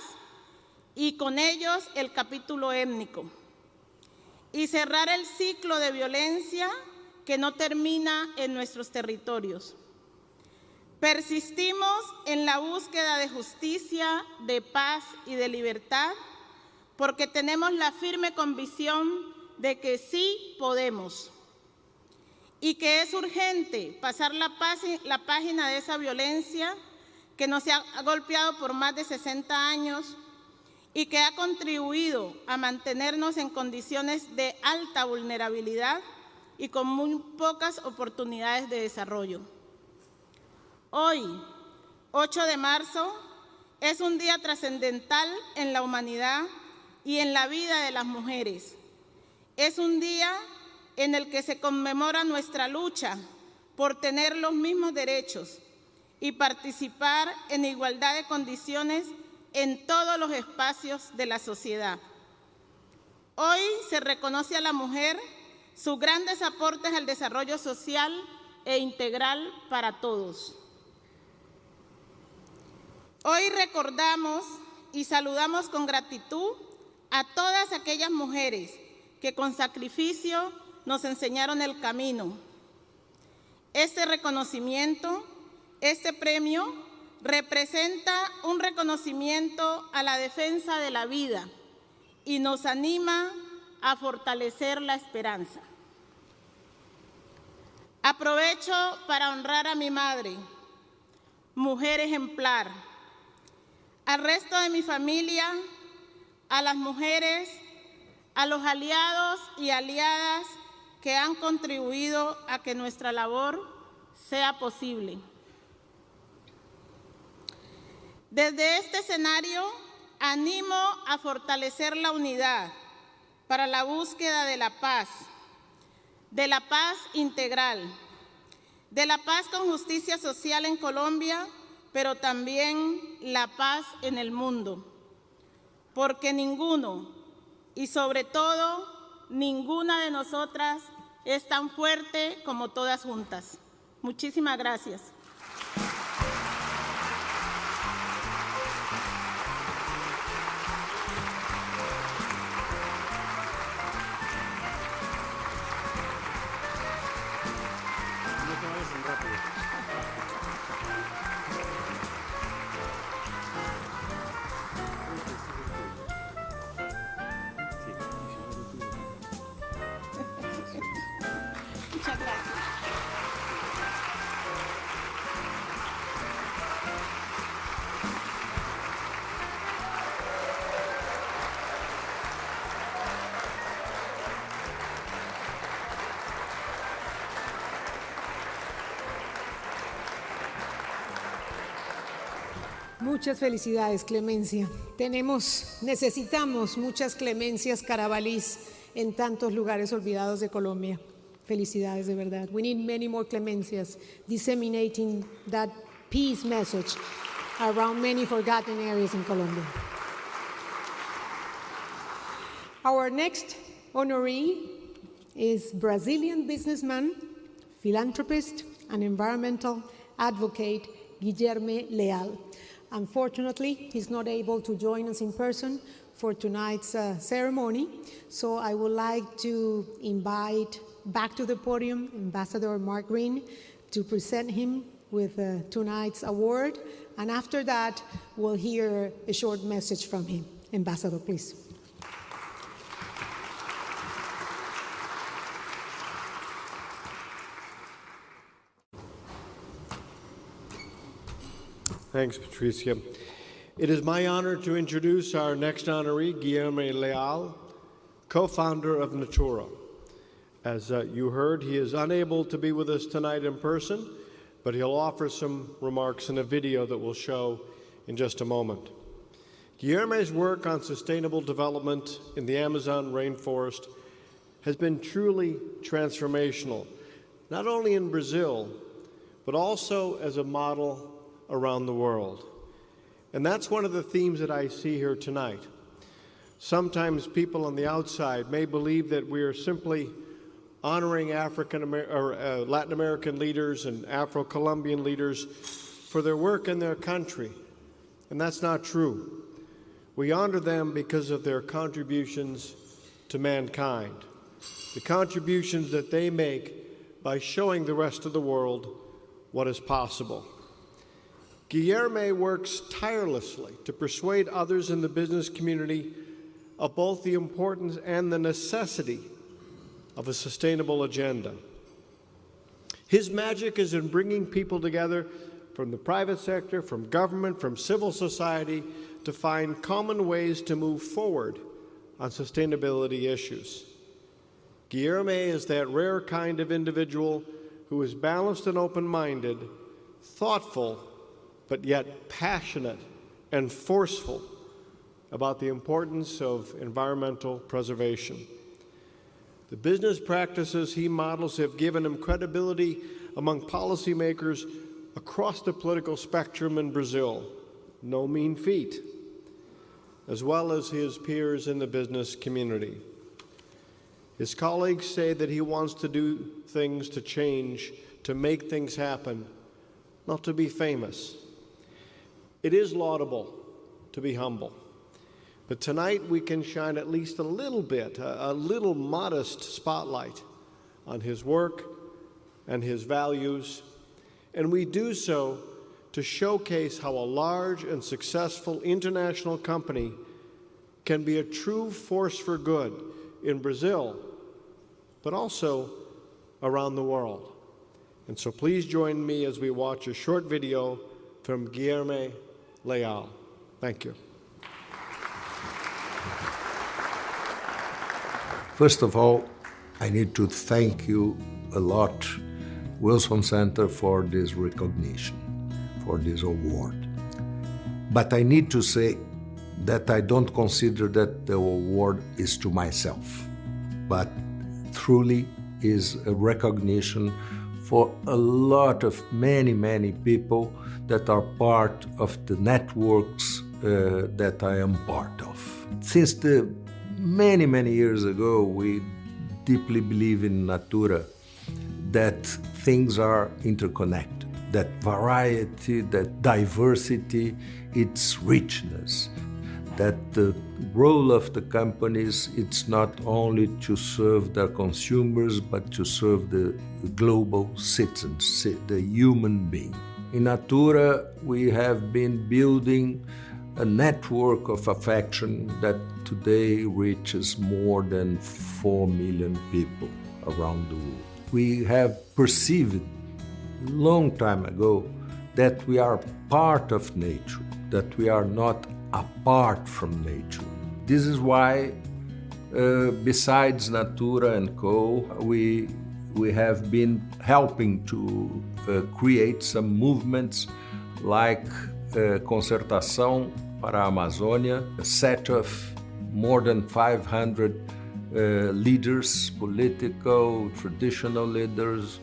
y con ellos el capítulo étnico, y cerrar el ciclo de violencia que no termina en nuestros territorios. Persistimos en la búsqueda de justicia, de paz y de libertad, porque tenemos la firme convicción de que sí podemos y que es urgente pasar la página de esa violencia que nos ha golpeado por más de 60 años y que ha contribuido a mantenernos en condiciones de alta vulnerabilidad y con muy pocas oportunidades de desarrollo. Hoy, 8 de marzo, es un día trascendental en la humanidad y en la vida de las mujeres. Es un día en el que se conmemora nuestra lucha por tener los mismos derechos y participar en igualdad de condiciones en todos los espacios de la sociedad. Hoy se reconoce a la mujer sus grandes aportes al desarrollo social e integral para todos. Hoy recordamos y saludamos con gratitud a todas aquellas mujeres que con sacrificio nos enseñaron el camino. Este reconocimiento, este premio, representa un reconocimiento a la defensa de la vida y nos anima a fortalecer la esperanza. Aprovecho para honrar a mi madre, mujer ejemplar, al resto de mi familia, a las mujeres, a los aliados y aliadas que han contribuido a que nuestra labor sea posible. Desde este escenario, animo a fortalecer la unidad para la búsqueda de la paz integral, de la paz con justicia social en Colombia, pero también la paz en el mundo, porque ninguno, y sobre todo ninguna de nosotras, es tan fuerte como todas juntas. Muchísimas gracias. Muchas gracias. Muchas felicidades, Clemencia. Necesitamos muchas Clemencias Carabalís en tantos lugares olvidados de Colombia. Felicidades, de verdad. We need many more Clemencias disseminating that peace message around many forgotten areas in Colombia. Our next honoree is Brazilian businessman, philanthropist, and environmental advocate Guilherme Leal. Unfortunately, he's not able to join us in person for tonight's ceremony, so I would like to invite back to the podium Ambassador Mark Green to present him with tonight's award, and after that, we'll hear a short message from him. Ambassador, please. Thanks, Patricia. It is my honor to introduce our next honoree, Guilherme Leal, co-founder of Natura. As you heard, he is unable to be with us tonight in person, but he'll offer some remarks in a video that we'll show in just a moment. Guilherme's work on sustainable development in the Amazon rainforest has been truly transformational, not only in Brazil, but also as a model around the world. And that's one of the themes that I see here tonight. Sometimes people on the outside may believe that we are simply honoring Latin American leaders and Afro-Colombian leaders for their work in their country. And that's not true. We honor them because of their contributions to mankind, the contributions that they make by showing the rest of the world what is possible. Guilherme works tirelessly to persuade others in the business community of both the importance and the necessity of a sustainable agenda. His magic is in bringing people together from the private sector, from government, from civil society, to find common ways to move forward on sustainability issues. Guilherme is that rare kind of individual who is balanced and open-minded, thoughtful, but yet passionate and forceful about the importance of environmental preservation. The business practices he models have given him credibility among policymakers across the political spectrum in Brazil, no mean feat, as well as his peers in the business community. His colleagues say that he wants to do things to change, to make things happen, not to be famous. It is laudable to be humble, but tonight we can shine at least a little bit, a little modest spotlight on his work and his values, and we do so to showcase how a large and successful international company can be a true force for good in Brazil, but also around the world. And so please join me as we watch a short video from Guilherme Leal. Thank you. First of all, I need to thank you a lot, Wilson Center, for this recognition, for this award. But I need to say that I don't consider that the award is to myself, but truly is a recognition for a lot of many people that are part of the networks that I am part of. Since the many years ago, we deeply believe in Natura that things are interconnected, that variety, that diversity, its richness, that the role of the companies, it's not only to serve their consumers, but to serve the global citizens, the human being. In Natura, we have been building a network of affection that today reaches more than 4 million people around the world. We have perceived long time ago that we are part of nature, that we are not apart from nature. This is why, besides Natura and Co., we have been helping to create some movements like Concertação para a Amazônia, a set of more than 500 leaders, political, traditional leaders,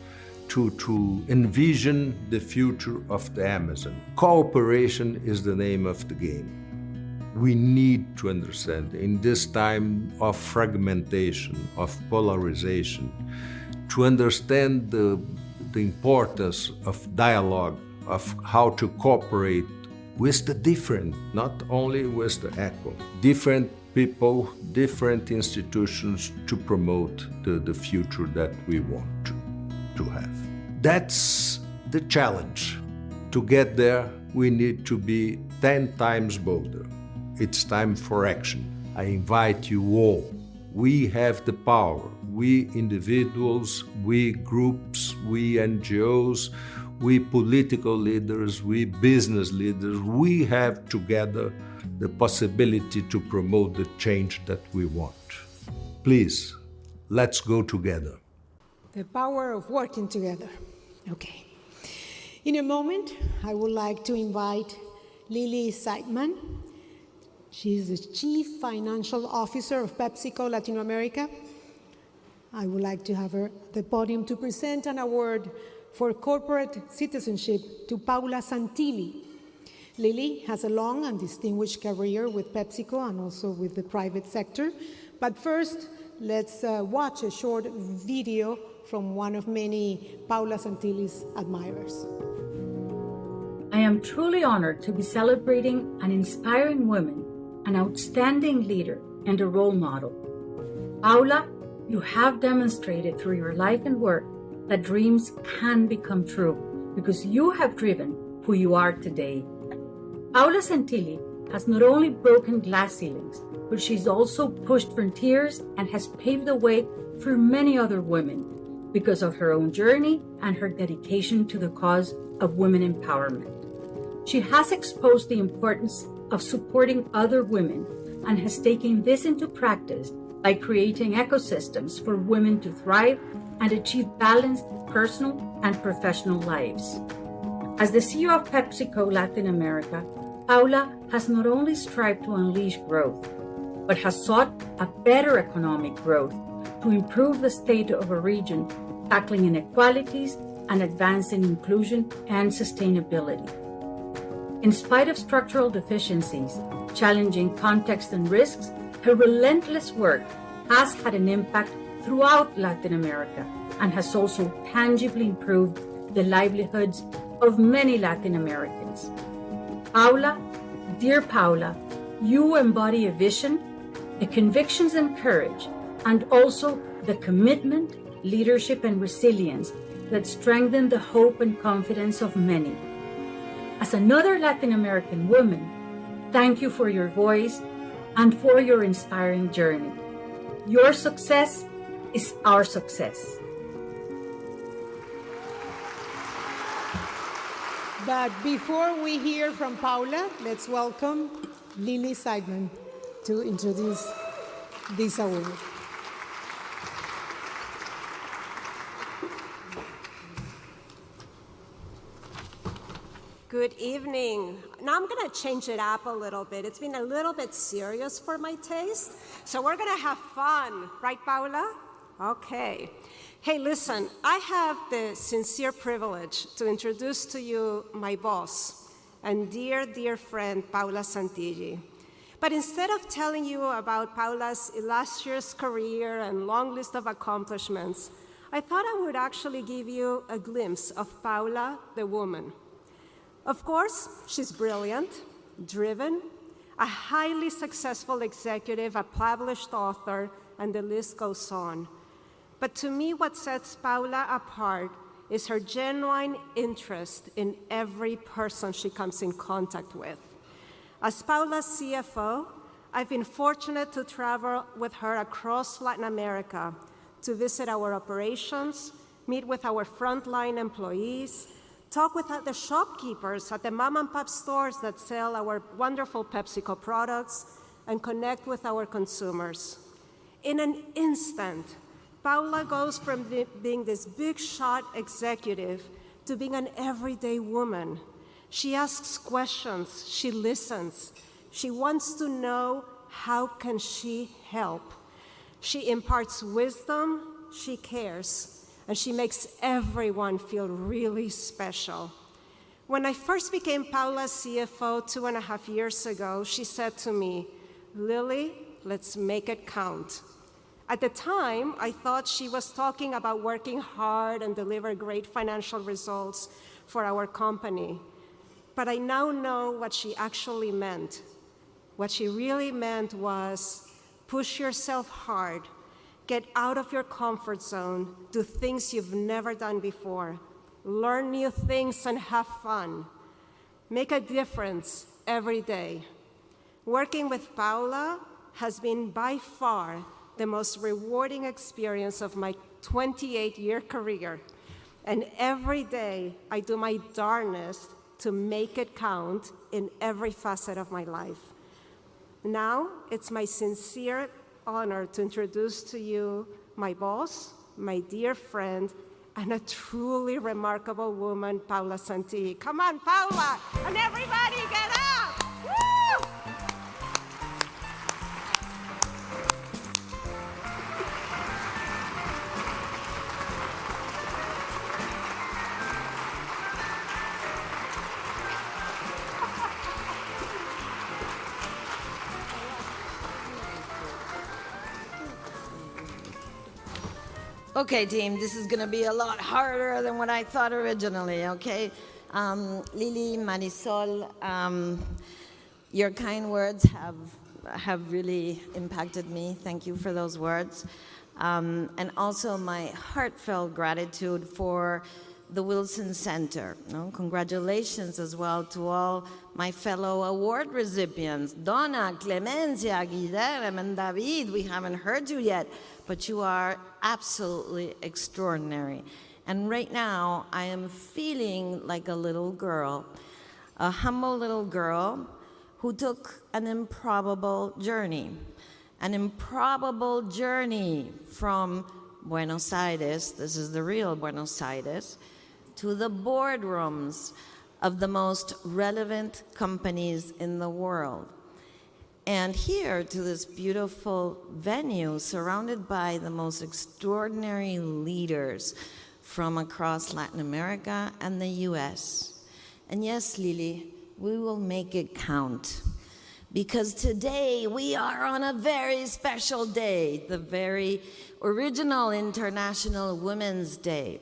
to envision the future of the Amazon. Cooperation is the name of the game. We need to understand, in this time of fragmentation, of polarization, to understand the importance of dialogue, of how to cooperate with the different, not only with the equal, different people, different institutions to promote the future that we want to have. That's the challenge. To get there, we need to be 10 times bolder. It's time for action. I invite you all. We have the power. We individuals, we groups, we NGOs, we political leaders, we business leaders, we have together the possibility to promote the change that we want. Please, let's go together. The power of working together. Okay. In a moment, I would like to invite Lily Seidman. She's the Chief Financial Officer of PepsiCo Latin America. I would like to have her at the podium to present an award for corporate citizenship to Paula Santilli. Lily has a long and distinguished career with PepsiCo and also with the private sector. But first, let's watch a short video from one of many Paula Santilli's admirers. I am truly honored to be celebrating an inspiring woman, an outstanding leader, and a role model. Paula, you have demonstrated through your life and work that dreams can become true because you have driven who you are today. Paula Santilli has not only broken glass ceilings, but she's also pushed frontiers and has paved the way for many other women because of her own journey and her dedication to the cause of women empowerment. She has exposed the importance of supporting other women and has taken this into practice by creating ecosystems for women to thrive and achieve balanced personal and professional lives. As the CEO of PepsiCo Latin America, Paula has not only strived to unleash growth, but has sought a better economic growth to improve the state of a region, tackling inequalities and advancing inclusion and sustainability. In spite of structural deficiencies, challenging contexts and risks, her relentless work has had an impact throughout Latin America and has also tangibly improved the livelihoods of many Latin Americans. Paula, dear Paula, you embody a vision, the convictions and courage, and also the commitment, leadership, and resilience that strengthen the hope and confidence of many. As another Latin American woman, thank you for your voice and for your inspiring journey. Your success is our success. But before we hear from Paula, let's welcome Lily Seidman to introduce this award. Good evening. Now I'm going to change it up a little bit. It's been a little bit serious for my taste, so we're going to have fun. Right, Paula? Okay. Hey, listen, I have the sincere privilege to introduce to you my boss and dear, dear friend, Paula Santilli. But instead of telling you about Paula's illustrious career and long list of accomplishments, I thought I would actually give you a glimpse of Paula, the woman. Of course, she's brilliant, driven, a highly successful executive, a published author, and the list goes on. But to me, what sets Paula apart is her genuine interest in every person she comes in contact with. As Paula's CFO, I've been fortunate to travel with her across Latin America to visit our operations, meet with our frontline employees, talk with the shopkeepers at the mom and pop stores that sell our wonderful PepsiCo products, and connect with our consumers. In an instant, Paula goes from being this big shot executive to being an everyday woman. She asks questions, she listens, she wants to know how can she help. She imparts wisdom, she cares, and she makes everyone feel really special. When I first became Paula's CFO 2.5 years ago, she said to me, "Lily, let's make it count." At the time, I thought she was talking about working hard and deliver great financial results for our company. But I now know what she actually meant. What she really meant was push yourself hard, get out of your comfort zone, do things you've never done before, learn new things and have fun. Make a difference every day. Working with Paula has been by far the most rewarding experience of my 28-year career. And every day I do my darnest to make it count in every facet of my life. Now, it's my sincere honor to introduce to you my boss, my dear friend, and a truly remarkable woman, Paula Santilli. Come on, Paula, and everybody get up! Woo! Okay, team, this is going to be a lot harder than what I thought originally, okay? Lily, Marisol, your kind words have really impacted me. Thank you for those words. And also my heartfelt gratitude for the Wilson Center. Congratulations as well to all my fellow award recipients, Dona, Clemencia, Guilherme, and David. We haven't heard you yet, but you are absolutely extraordinary. And right now, I am feeling like a little girl, a humble little girl who took an improbable journey from Buenos Aires, this is the real Buenos Aires, to the boardrooms of the most relevant companies in the world. And here to this beautiful venue surrounded by the most extraordinary leaders from across Latin America and the US. And yes, Lily, we will make it count. Because today we are on a very special day, the very original International Women's Day.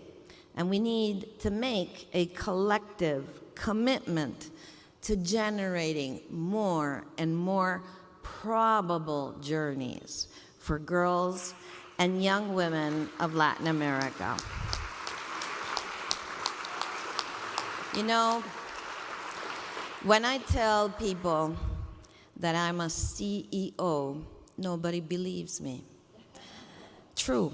And we need to make a collective commitment to generating more and more probable journeys for girls and young women of Latin America. You know, when I tell people that I'm a CEO, nobody believes me. True,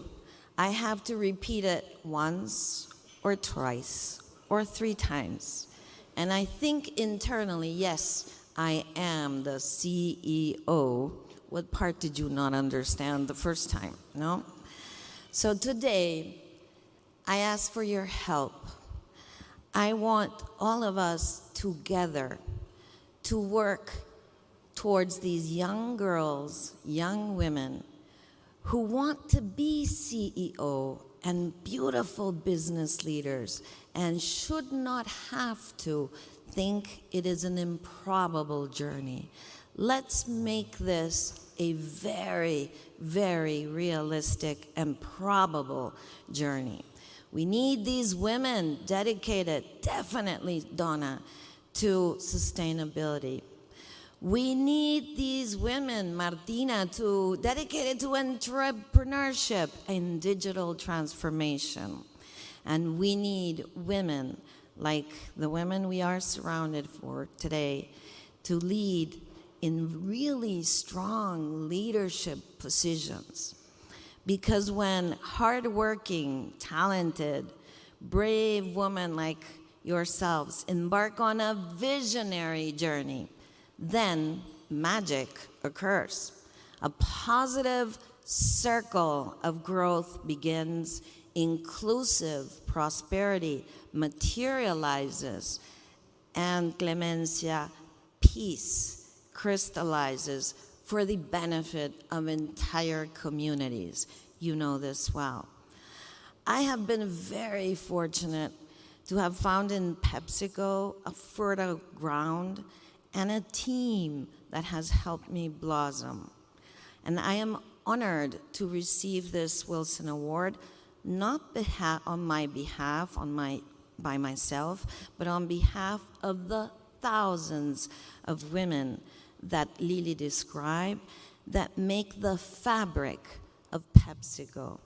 I have to repeat it once or twice or 3 times. And I think internally, yes, I am the CEO. What part did you not understand the first time? No? So today, I ask for your help. I want all of us together to work towards these young girls, young women who want to be CEO and beautiful business leaders and should not have to think it is an improbable journey. Let's make this a very, very realistic and probable journey. We need these women dedicated, definitely, Donna, to sustainability. We need these women, Martina, dedicated to entrepreneurship and digital transformation. And we need women like the women we are surrounded for today to lead in really strong leadership positions. Because when hardworking, talented, brave women like yourselves embark on a visionary journey, then magic occurs. A positive circle of growth begins, inclusive prosperity materializes, and Clemencia, peace crystallizes for the benefit of entire communities. You know this well. I have been very fortunate to have found in PepsiCo a fertile ground and a team that has helped me blossom. And I am honored to receive this Wilson Award, not on my behalf, by myself, but on behalf of the thousands of women that Lily described that make the fabric of PepsiCo.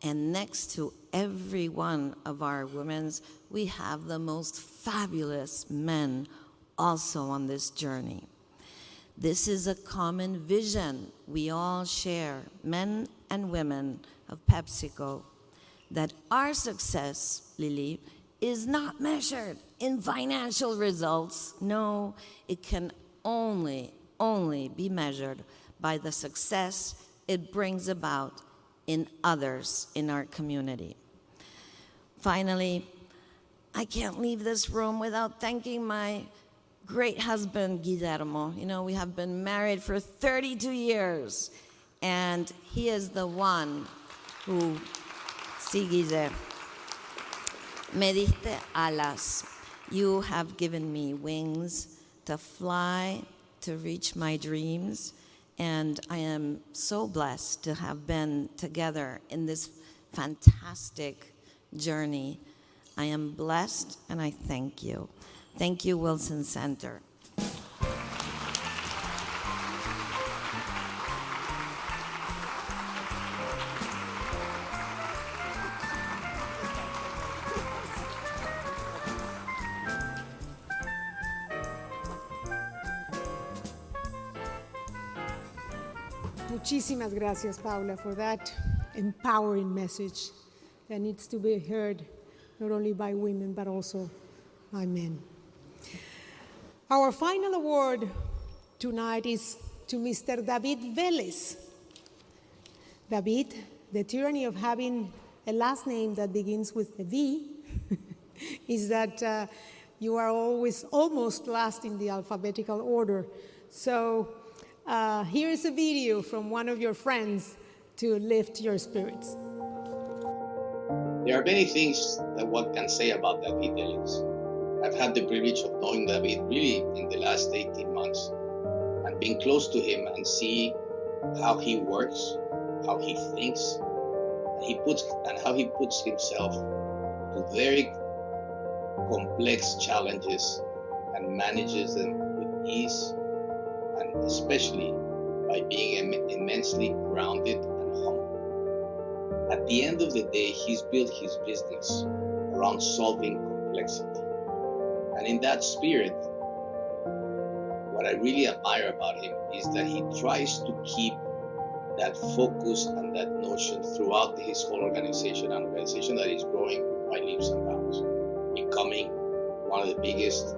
And next to every one of our women, we have the most fabulous men also on this journey. This is a common vision we all share, men and women of PepsiCo, that our success, Lily, is not measured in financial results. No, it can only be measured by the success it brings about in others in our community. Finally, I can't leave this room without thanking my great husband, Guillermo. You know, we have been married for 32 years, and he is the one who, sí, Guille, me diste alas. You have given me wings to fly, to reach my dreams, and I am so blessed to have been together in this fantastic journey. I am blessed, and I thank you. Thank you, Wilson Center. Muchísimas gracias, Paula, for that empowering message that needs to be heard not only by women, but also by men. Our final award tonight is to Mr. David Vélez. David, the tyranny of having a last name that begins with a V is that you are always almost last in the alphabetical order. So here is a video from one of your friends to lift your spirits. There are many things that one can say about David Vélez. I've had the privilege of knowing David really in the last 18 months and being close to him and see how he works, how he thinks, and how he puts himself to very complex challenges and manages them with ease, and especially by being immensely grounded and humble. At the end of the day, he's built his business around solving complexity. And in that spirit, what I really admire about him is that he tries to keep that focus and that notion throughout his whole organization, an organization that is growing by leaps and bounds, becoming one of the biggest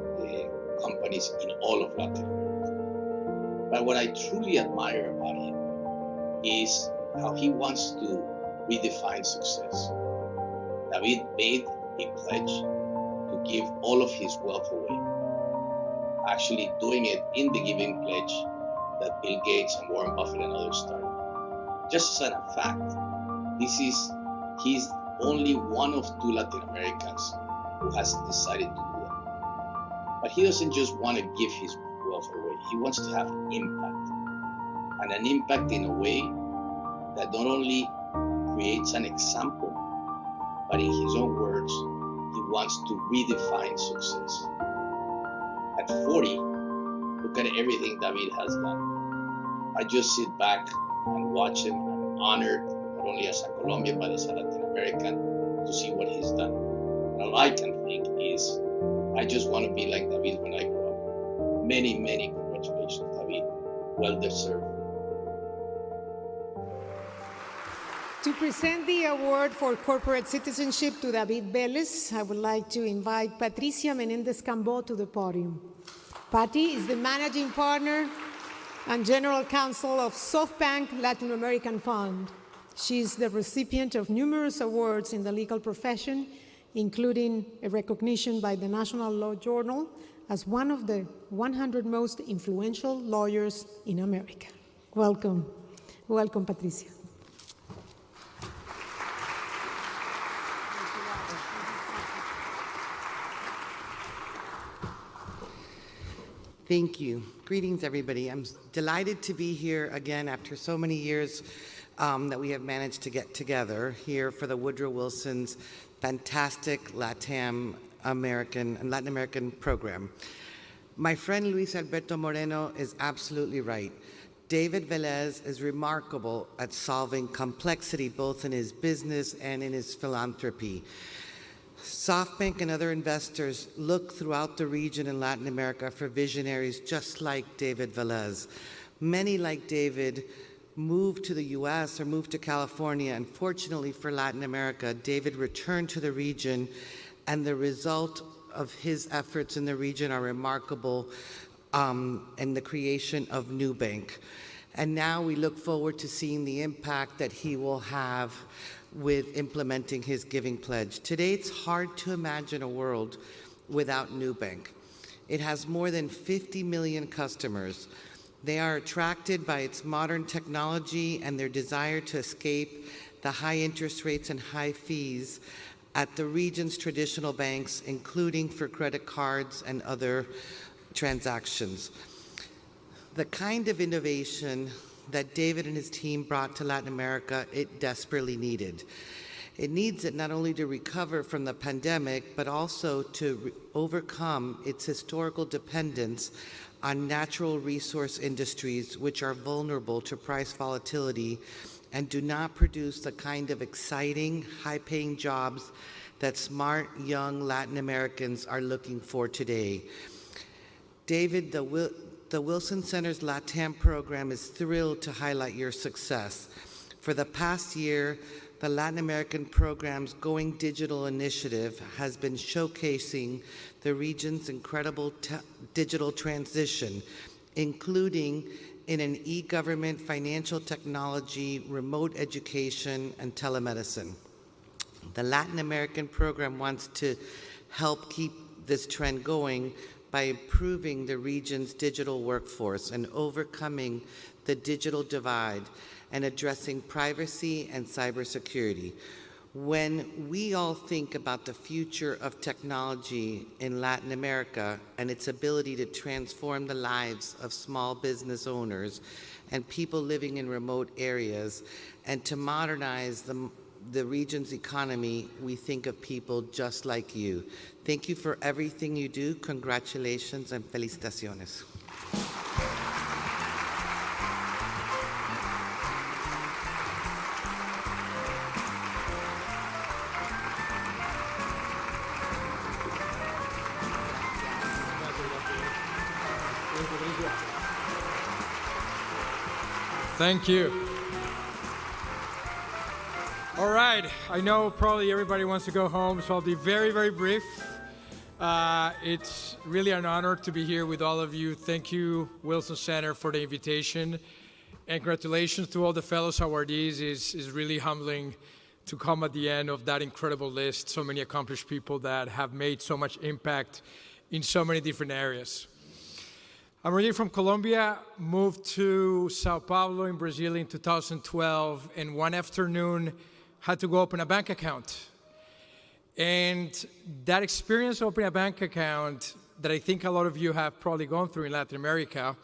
companies in all of Latin America. But what I truly admire about him is how he wants to redefine success. David made a pledge to give all of his wealth away, actually doing it in the giving pledge that Bill Gates and Warren Buffett and others started. Just as a fact, he's only one of 2 Latin Americans who has decided to do that. But he doesn't just want to give his wealth away. He wants to have impact, and an impact in a way that not only creates an example, but in his own words, he wants to redefine success. At 40, look at everything David has done. I just sit back and watch him. I'm honored, not only as a Colombian, but as a Latin American, to see what he's done. And all I can think is, I just want to be like David when I grow up. Many, many congratulations, David. Well deserved. To present the award for corporate citizenship to David Vélez, I would like to invite Patricia Menendez-Cambó to the podium. Patty is the managing partner and general counsel of SoftBank Latin American Fund. She is the recipient of numerous awards in the legal profession, including a recognition by the National Law Journal as one of the 100 most influential lawyers in America. Welcome. Welcome, Patricia. Thank you. Greetings, everybody. I'm delighted to be here again after so many years that we have managed to get together here for the Woodrow Wilson's fantastic Latin American program. My friend Luis Alberto Moreno is absolutely right. David Vélez is remarkable at solving complexity both in his business and in his philanthropy. SoftBank and other investors look throughout the region in Latin America for visionaries just like David Vélez. Many like David moved to the US or moved to California. Unfortunately for Latin America, David returned to the region, and the result of his efforts in the region are remarkable in the creation of Nubank. And now we look forward to seeing the impact that he will have with implementing his giving pledge. Today, it's hard to imagine a world without Nubank. It has more than 50 million customers. They are attracted by its modern technology and their desire to escape the high interest rates and high fees at the region's traditional banks, including for credit cards and other transactions. The kind of innovation that David and his team brought to Latin America, it desperately needed. It needs it not only to recover from the pandemic, but also to overcome its historical dependence on natural resource industries, which are vulnerable to price volatility and do not produce the kind of exciting, high-paying jobs that smart, young Latin Americans are looking for today. David, the Wilson Center's LATAM program is thrilled to highlight your success. For the past year, the Latin American program's Going Digital initiative has been showcasing the region's incredible digital transition, including in an e-government, financial technology, remote education, and telemedicine. The Latin American program wants to help keep this trend going by improving the region's digital workforce and overcoming the digital divide and addressing privacy and cybersecurity. When we all think about the future of technology in Latin America and its ability to transform the lives of small business owners and people living in remote areas and to modernize the region's economy, we think of people just like you. Thank you for everything you do. Congratulations and felicitaciones. Thank you. All right, I know probably everybody wants to go home, so I'll be very, very brief. It's really an honor to be here with all of you. Thank you, Wilson Center, for the invitation. And congratulations to all the fellows awardees. It's really humbling to come at the end of that incredible list, so many accomplished people that have made so much impact in so many different areas. I'm originally from Colombia, moved to Sao Paulo in Brazil in 2012, and one afternoon had to go open a bank account. And that experience opening a bank account that I think a lot of you have probably gone through in Latin America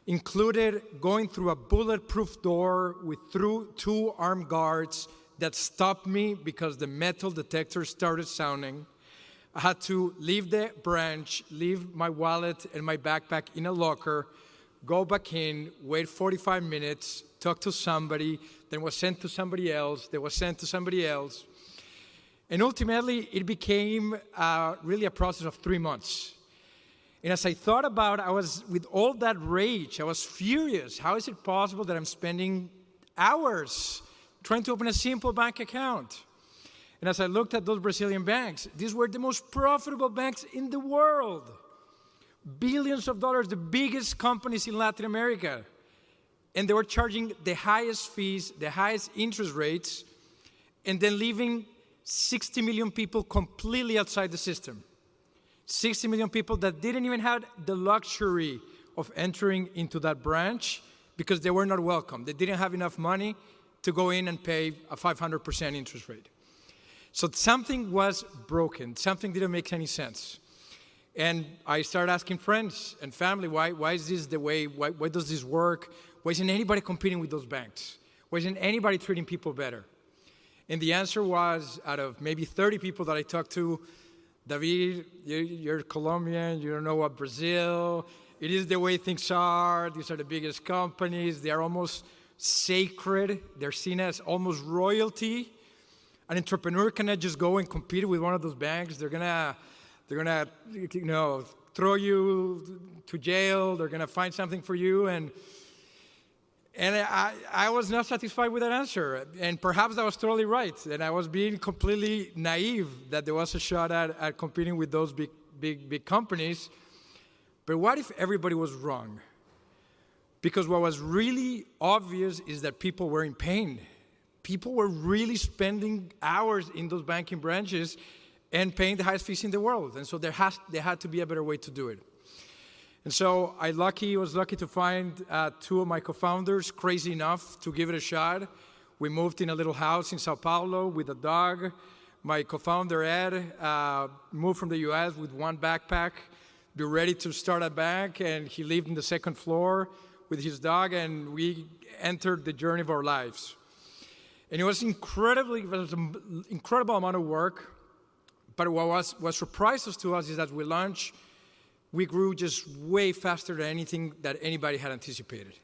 included going through a bulletproof door with two armed guards that stopped me because the metal detector started sounding. I had to leave the branch, leave my wallet and my backpack in a locker, go back in, wait 45 minutes, talk to somebody, then was sent to somebody else, then was sent to somebody else. And ultimately, it became really a process of 3 months. And as I thought about, I was, with all that rage, I was furious. How is it possible that I'm spending hours trying to open a simple bank account. And as I looked at those Brazilian banks, these were the most profitable banks in the world. Billions of dollars, the biggest companies in Latin America. And they were charging the highest fees, the highest interest rates, and then leaving 60 million people completely outside the system. 60 million people that didn't even have the luxury of entering into that branch because they were not welcome. They didn't have enough money to go in and pay a 500% interest rate. So something was broken. Something didn't make any sense. And I started asking friends and family, why is this the way? Why does this work? Why isn't anybody competing with those banks? Why isn't anybody treating people better? And the answer was, out of maybe 30 people that I talked to, David, you're Colombian, you don't know what Brazil, it is the way things are, these are the biggest companies, they are almost sacred, they're seen as almost royalty. An entrepreneur cannot just go and compete with one of those banks, they're gonna throw you to jail, they're gonna find something for you, and I was not satisfied with that answer. And perhaps I was totally right. And I was being completely naive that there was a shot at competing with those big companies. But what if everybody was wrong? Because what was really obvious is that people were in pain. People were really spending hours in those banking branches and paying the highest fees in the world. And so there had to be a better way to do it. And so I was lucky to find two of my co-founders crazy enough to give it a shot. We moved in a little house in Sao Paulo with a dog. My co-founder, Ed, moved from the US with one backpack, be ready to start a bank, and he lived in the second floor with his dog, and we entered the journey of our lives. And it was an incredible amount of work, but what surprised us to us is that we grew just way faster than anything that anybody had anticipated.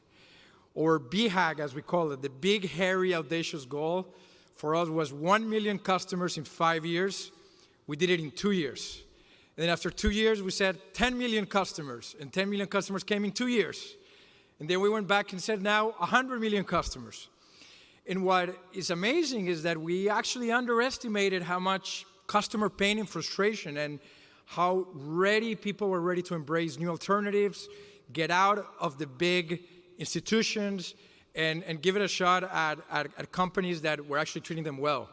Or BHAG, as we call it, the big, hairy, audacious goal for us was 1 million customers in 5 years. We did it in 2 years. And then after 2 years, we said 10 million customers, and 10 million customers came in 2 years. And then we went back and said, now 100 million customers. And what is amazing is that we actually underestimated how much customer pain and frustration and how people were ready to embrace new alternatives, get out of the big institutions, and give it a shot at companies that were actually treating them well.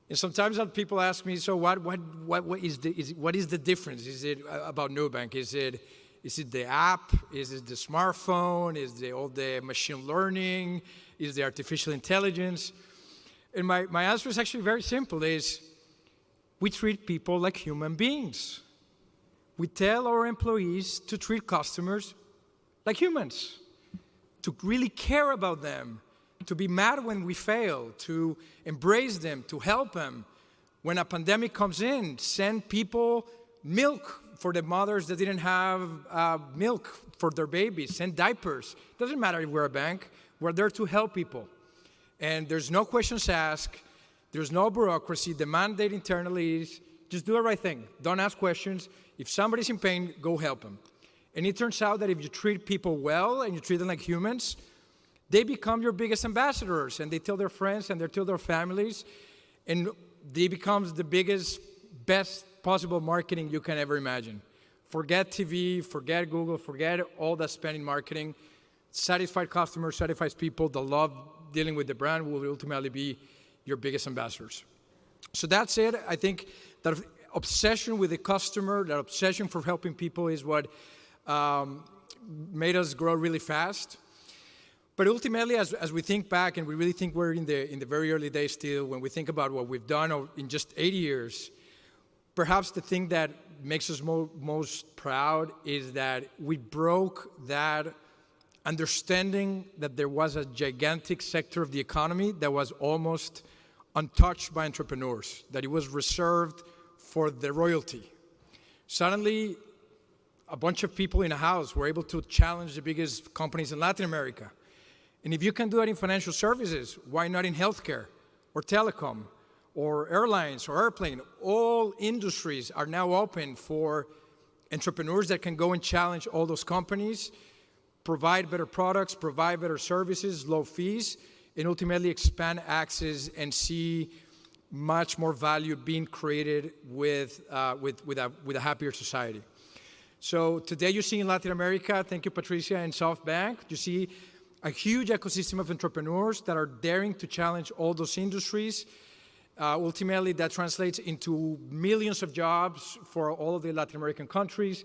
And sometimes people ask me, so what is the difference? Is it about Nubank? Is it the app? Is it the smartphone? Is it all the machine learning? Is the artificial intelligence? And my answer is actually very simple, is we treat people like human beings. We tell our employees to treat customers like humans, to really care about them, to be mad when we fail, to embrace them, to help them. When a pandemic comes in, send people milk for the mothers that didn't have milk for their babies, send diapers. Doesn't matter if we're a bank, we're there to help people. And there's no questions asked. There's no bureaucracy. The mandate internally is just do the right thing. Don't ask questions. If somebody's in pain, go help them. And it turns out that if you treat people well and you treat them like humans, they become your biggest ambassadors, and they tell their friends and they tell their families, and they become the biggest, best possible marketing you can ever imagine. Forget TV, forget Google, forget all that spend in marketing. Satisfied customers, satisfied people that love dealing with the brand will ultimately be your biggest ambassadors. So that's it. I think that obsession with the customer, that obsession for helping people is what made us grow really fast. But ultimately, as we think back, and we really think we're in the very early days still, when we think about what we've done in just 8 years, perhaps the thing that makes us most proud is that we broke that understanding that there was a gigantic sector of the economy that was almost untouched by entrepreneurs, that it was reserved for the royalty. Suddenly, a bunch of people in a house were able to challenge the biggest companies in Latin America. And if you can do that in financial services, why not in healthcare or telecom or airlines or airplane? All industries are now open for entrepreneurs that can go and challenge all those companies, provide better products, provide better services, low fees, and ultimately expand access and see much more value being created with a happier society. So today you see in Latin America, thank you, Patricia, and SoftBank, you see a huge ecosystem of entrepreneurs that are daring to challenge all those industries. Ultimately, that translates into millions of jobs for all of the Latin American countries.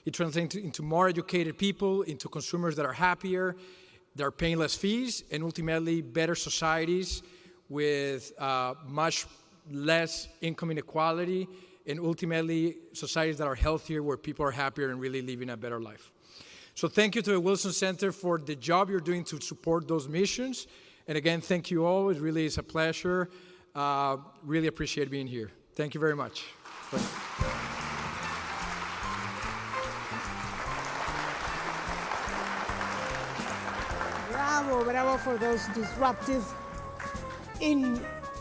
It translates into more educated people, into consumers that are happier, that are paying less fees, and ultimately better societies with much less income inequality, and ultimately societies that are healthier, where people are happier and really living a better life. So thank you to the Wilson Center for the job you're doing to support those missions. And again, thank you all. It really is a pleasure. Really appreciate being here. Thank you very much. Bravo for those disruptive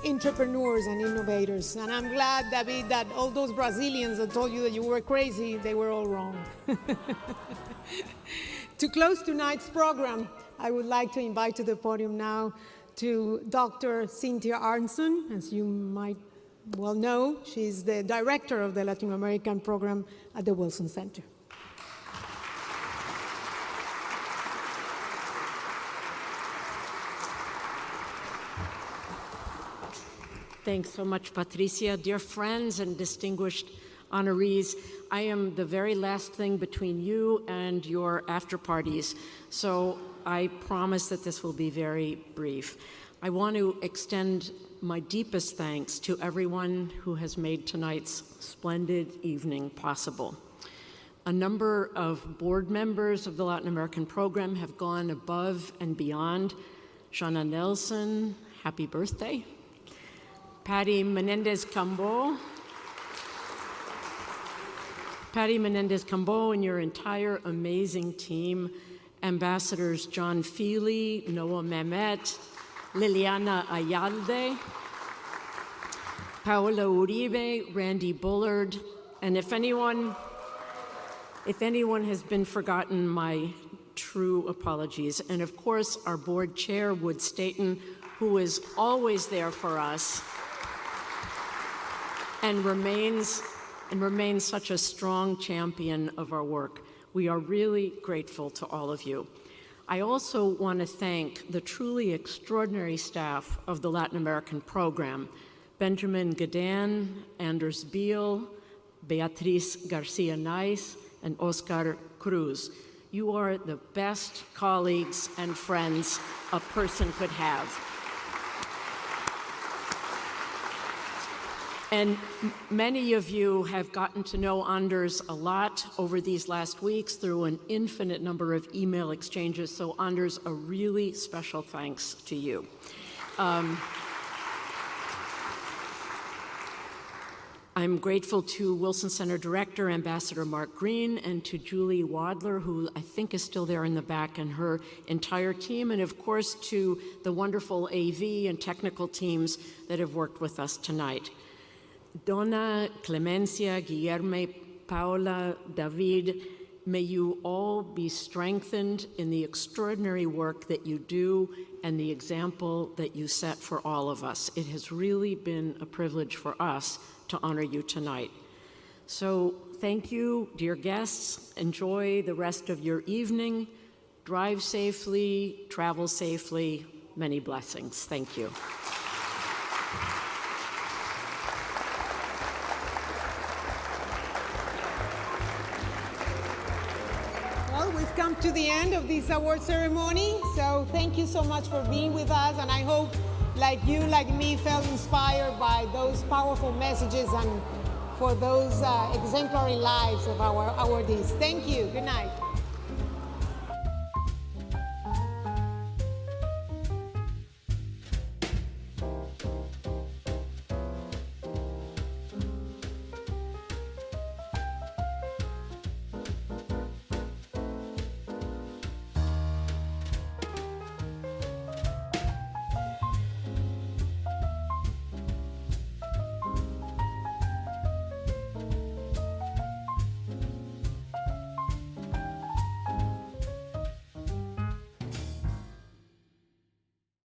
entrepreneurs and innovators. And I'm glad, David, that all those Brazilians that told you that you were crazy, they were all wrong. To close tonight's program, I would like to invite to the podium now to Dr. Cynthia Arnson. As you might well know, she's the director of the Latin American program at the Wilson Center. Thanks so much, Patricia. Dear friends and distinguished honorees, I am the very last thing between you and your after parties, so I promise that this will be very brief. I want to extend my deepest thanks to everyone who has made tonight's splendid evening possible. A number of board members of the Latin American program have gone above and beyond. Shana Nelson, happy birthday. Patty Menendez-Cambo. Patty Menendez-Cambo and your entire amazing team, Ambassadors John Feely, Noah Mehmet, Liliana Ayalde, Paola Uribe, Randy Bullard, and if anyone has been forgotten, my true apologies. And of course, our board chair, Wood Staten, who is always there for us and remains such a strong champion of our work. We are really grateful to all of you. I also want to thank the truly extraordinary staff of the Latin American program, Benjamin Gadan, Anders Beal, Beatriz Garcia-Nice, and Oscar Cruz. You are the best colleagues and friends a person could have. And many of you have gotten to know Anders a lot over these last weeks through an infinite number of email exchanges. So Anders, a really special thanks to you. I'm grateful to Wilson Center Director, Ambassador Mark Green, and to Julie Wadler, who I think is still there in the back, and her entire team, and of course to the wonderful AV and technical teams that have worked with us tonight. Dona, Clemencia, Guilherme, Paula, David, may you all be strengthened in the extraordinary work that you do and the example that you set for all of us. It has really been a privilege for us to honor you tonight. So thank you, dear guests. Enjoy the rest of your evening. Drive safely, travel safely. Many blessings. Thank you. We've come to the end of this award ceremony, so thank you so much for being with us, and I hope, like you, like me, felt inspired by those powerful messages and for those exemplary lives of our awardees. Thank you. Good night.